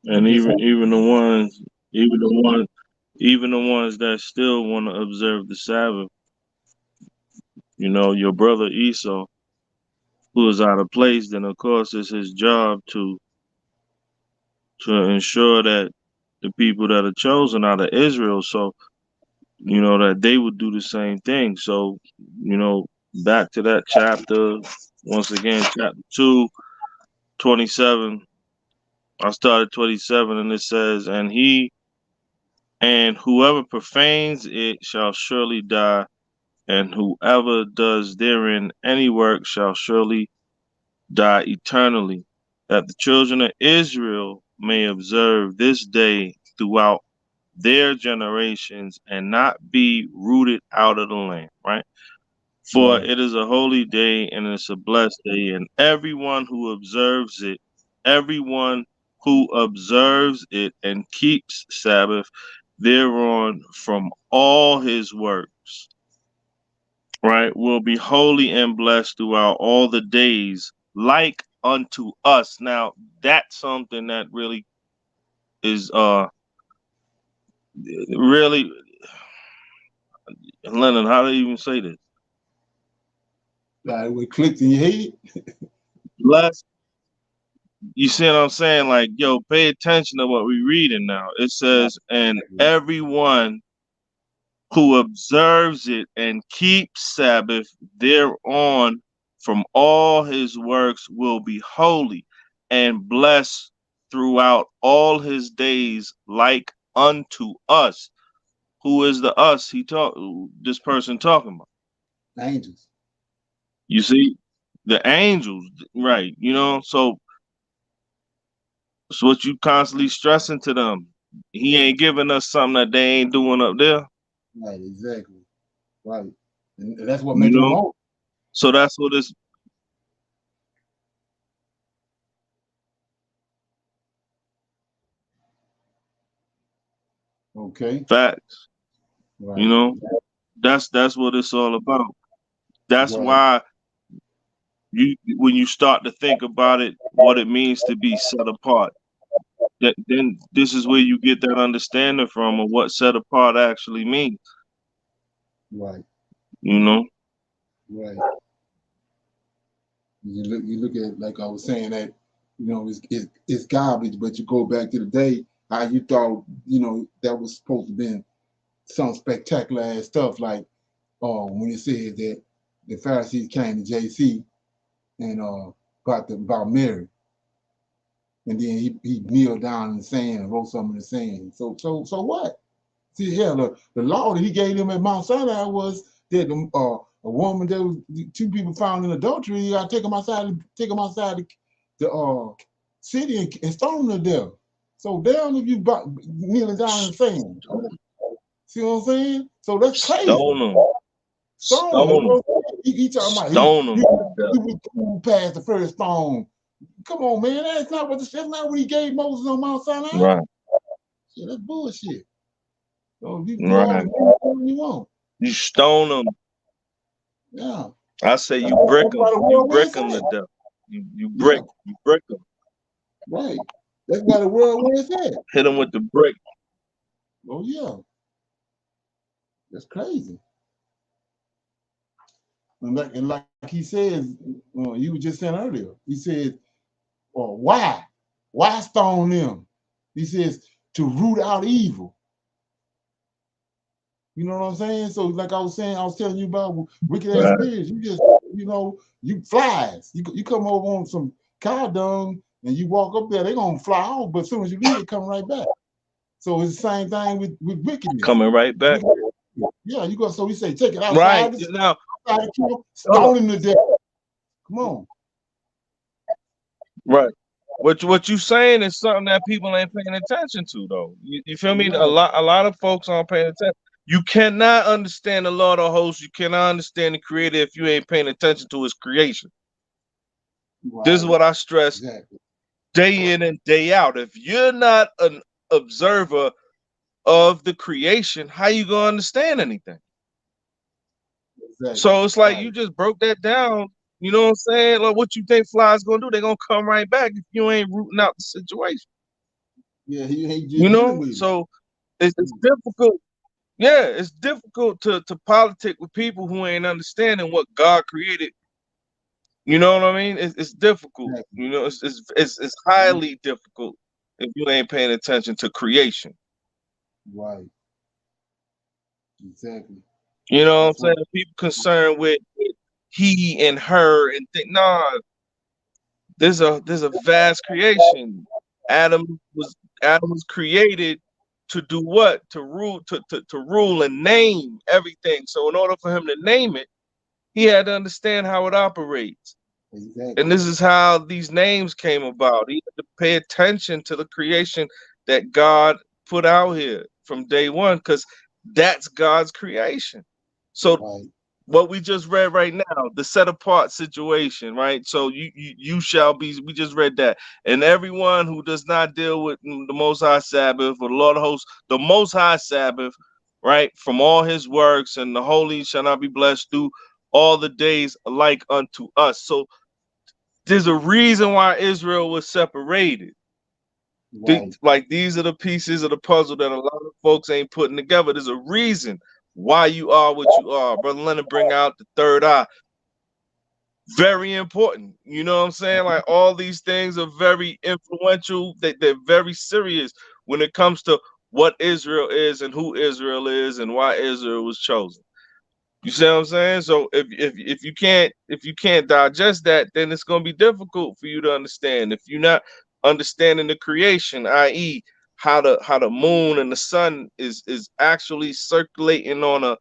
You And just even the ones that still want to observe the Sabbath, your brother Esau, who is out of place, then of course it's his job to ensure that the people that are chosen out of Israel, so that they would do the same thing. So, back to that chapter, once again, chapter 2, 27. I started 27 and it says, and whoever profanes it shall surely die, and whoever does therein any work shall surely die eternally, that the children of Israel may observe this day throughout their generations and not be rooted out of the land, right? For right. it is a holy day and it's a blessed day, and everyone who observes it and keeps Sabbath thereon from all his works, right, will be holy and blessed throughout all the days, like unto us. Now, that's something that really is really, Lennon, how do you even say this? Like it clicked in your head. Blessed. You see what I'm saying? Like, yo, pay attention to what we're reading now. It Right. says, and everyone who observes it and keeps Sabbath thereon from all his works will be holy and blessed throughout all his days, like unto us. Who is the us this person talking about? Angels. You see, the angels, right? So it's what you constantly stressing to them. He ain't giving us something that they ain't doing up there. Right, exactly. Right. And that's what You make them know? holy. So that's what it's Okay. facts. You Right. know? That's what it's all about. That's Right. why when you start to think about it, what it means to be set apart, then this is where you get that understanding from of what set apart actually means. Right. You know? Right. You look at, like I was saying, that it's garbage, but you go back to the day how you thought that was supposed to be some spectacular ass stuff, like when it says that the Pharisees came to JC and about Mary, and then he kneeled down in the sand and wrote something in the sand. So what? See, hell, the law that he gave them at Mount Sinai was that a woman that was two people found in adultery, you gotta take them outside the city and stone them to death. So down if you kneeling down in the sand. See what I'm saying? So that's crazy. Stone them. Stone him. Stone them. He talking about Stone them to he death. was cool past the first stone. Come on, man. That's not what he gave Moses on Mount Sinai. Right. Yeah, that's bullshit. So you can do all Right. the things you want. You stone them. Yeah. I say you That's brick them. why the You world where brick it's them to at. death. You Yeah, brick them. right. That's why the world where it's at. Hit them with the brick. Oh yeah. That's crazy. And like he says, you were just saying earlier, he said, why? Why stone them? He says, to root out evil. You know what I'm saying? So like I was saying, I was telling you about wicked ass Right. spirits. You just, you flies. You come over on some cow dung and you walk up there, they're gonna fly off, but as soon as you leave, they come right back. So it's the same thing with wickedness. Coming right back. Yeah, you go. So we say, take it Right. outside, Now, stone him to death. Come on. right. What you saying is something that people ain't paying attention to, though. You feel me? Right. A lot of folks aren't paying attention. You cannot understand the Lord of hosts. You cannot understand the Creator if you ain't paying attention to His creation. Right. This is what I stress Exactly. day in and day out. If you're not an observer of the creation, how you gonna understand anything? Exactly. So it's like Right. you just broke that down. You know what I'm saying? Like what you think fly's gonna do? They're gonna come right back if you ain't rooting out the situation. Yeah, he ain't You just dealing know, with it. so it's difficult. Yeah, it's difficult to politic with people who ain't understanding what God created. You know what I mean? It's difficult. Exactly. You know, it's highly difficult if you ain't paying attention to creation. Right. Exactly. You know what I'm That's what. saying? People concerned with he and her and think, nah, there's a vast creation. Adam was created to do what? To rule, to rule and name everything. So in order for him to name it, he had to understand how it operates. Exactly. And this is how these names came about. He had to pay attention to the creation that God put out here from day one, because that's God's creation. So Right. what we just read right now, the set apart situation, right? So you shall be, we just read that. And everyone who does not deal with the Most High Sabbath or the Lord of hosts, the Most High Sabbath, right, from all his works, and the holy shall not be blessed through all the days alike unto us. So there's a reason why Israel was separated. Right. Like these are the pieces of the puzzle that a lot of folks ain't putting together. There's a reason why you are what you are. Brother Leonard bring out the third eye. Very important. You know what I'm saying? Like all these things are very influential. They're very serious when it comes to what Israel is and who Israel is and why Israel was chosen. You see what I'm saying? So if you can't digest that, then it's gonna be difficult for you to understand. If you're not understanding the creation, i.e., how the moon and the sun is actually circulating on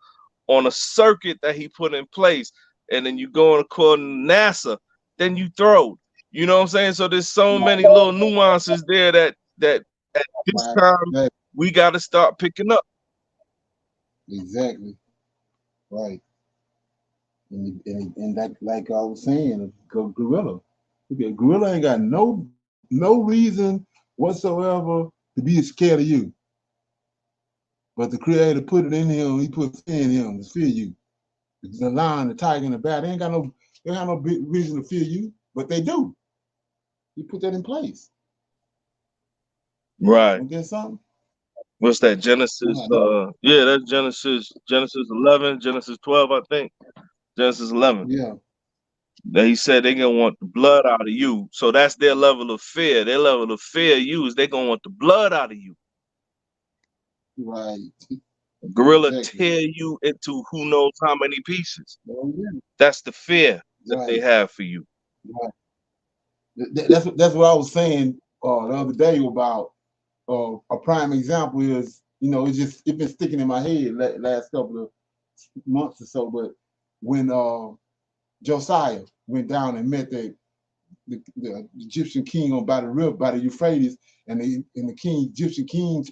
a circuit that he put in place, and then you go according to NASA, then you throw. You know what I'm saying? So there's so many little nuances there that at this Right. time Exactly. we got to start picking up. Exactly. Right. And that, like I was saying, gorilla. Okay, gorilla ain't got no reason whatsoever to be scared of you. But the creator put it in him, he put fear in him to fear you. The lion, the tiger, and the bear, they ain't got no big reason to fear you, but they do. He put that in place. Right. Ain't that something? What's that? Genesis? Yeah, that's Genesis 11, Genesis 12, I think. Genesis 11. Yeah. He said they're gonna want the blood out of you. So that's their level of fear. Their level of fear is they're gonna want the blood out of you. Right. Gorilla Exactly. tear you into who knows how many pieces. Oh, yeah. That's the fear that they Right. have for you. Right. That's what I was saying the other day about a prime example is, it's been sticking in my head last couple of months or so, but when Josiah went down and met the Egyptian king on by the river, by the Euphrates, and the Egyptian king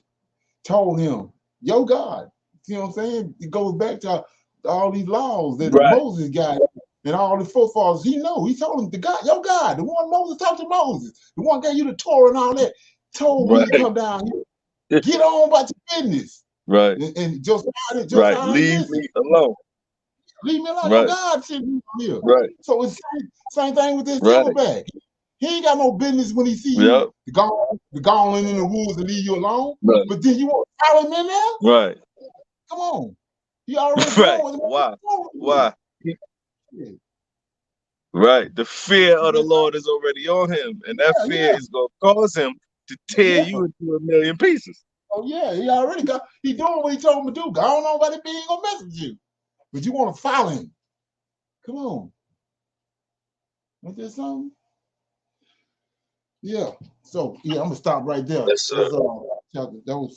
told him, "Yo, God." You know what I'm saying? It goes back to all these laws that Right. Moses got and all the forefathers. He told him, the God, your God, the one Moses talked to Moses, the one gave you the Torah and all that, told me to come down here. Get on about your business. Right. And Josiah Right. ain't Leave listen. me alone. Leave me alone. Your Right. God sent me here. Right. So it's same thing with this Right. silverback. He ain't got no business when he see Yep. you gone in the woods to leave you alone. Right. But then you want to follow him in there? Right. Come on. He already Right. doing Why? what Why? yeah. Right. The fear of the Lord is already on him, and that fear Yeah. is going to cause him to tear Yeah. you into a million pieces. Oh yeah, he doing what he told him to do. Gone on by the being gonna mess with you. But you want to follow him. Come on. Ain't that something? Yeah. So yeah, I'm gonna stop right there. Yes, sir.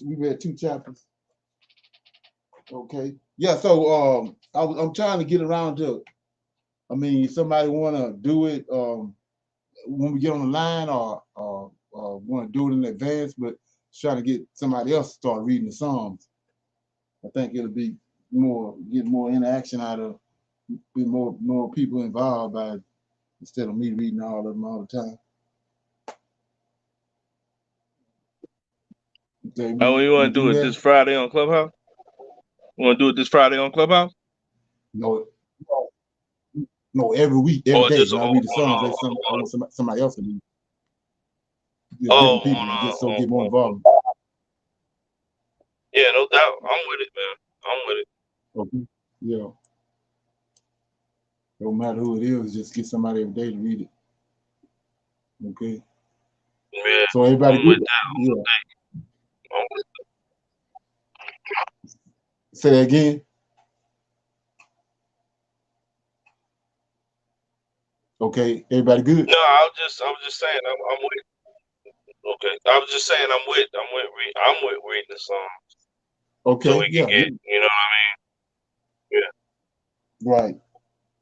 We read 2 chapters. Okay. Yeah, so I'm trying to get around to, somebody wanna do it when we get on the line or want to do it in advance, but trying to get somebody else to start reading the Psalms. I think it'll be get more interaction out of, be more people involved by it, instead of me reading all of them all the time. Okay, Oh, you want to do it this Friday on Clubhouse? You want to do it this Friday on Clubhouse? No, every week, every Or day. just And I read the songs. I want somebody else to read. Different people, just so get more involved. Yeah, no doubt. I'm with it, man. I'm with it. Okay. Yeah. No matter who it is, just get somebody every day to read it. Okay. Yeah. So everybody I'm with good? that. Yeah. I'm with that. Say that again. Okay. Everybody good? No, I was just saying I'm with. Okay. I was just saying I'm with reading the songs. Okay. So we Yeah. can get, you know what I mean? Yeah. Right.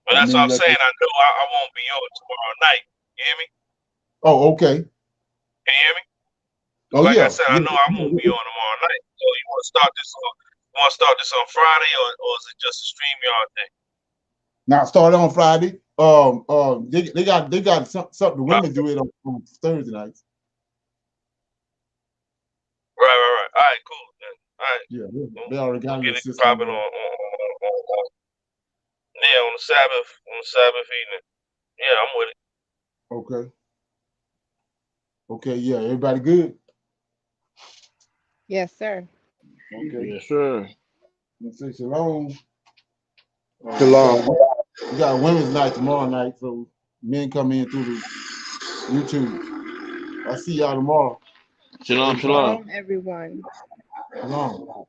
But that's what I'm saying. I know I won't be on tomorrow night. You hear me? Oh, okay. Can you hear me? Oh, like yeah. I said, I know I won't be on tomorrow night. So you want to start this on Friday, or is it just a StreamYard thing? Now start on Friday. They got something the women do it on Thursday nights. Right. All right, cool. Then. All right. Yeah, they already got a get little it system. popping on the Sabbath evening. Yeah, I'm with it. Okay. Okay, yeah, everybody good? Yes, sir. Okay. Yes, sir. Let's say shalom. Shalom. We got women's night tomorrow night, so men come in through the YouTube. I'll see y'all tomorrow. Shalom. Shalom, everyone. Shalom.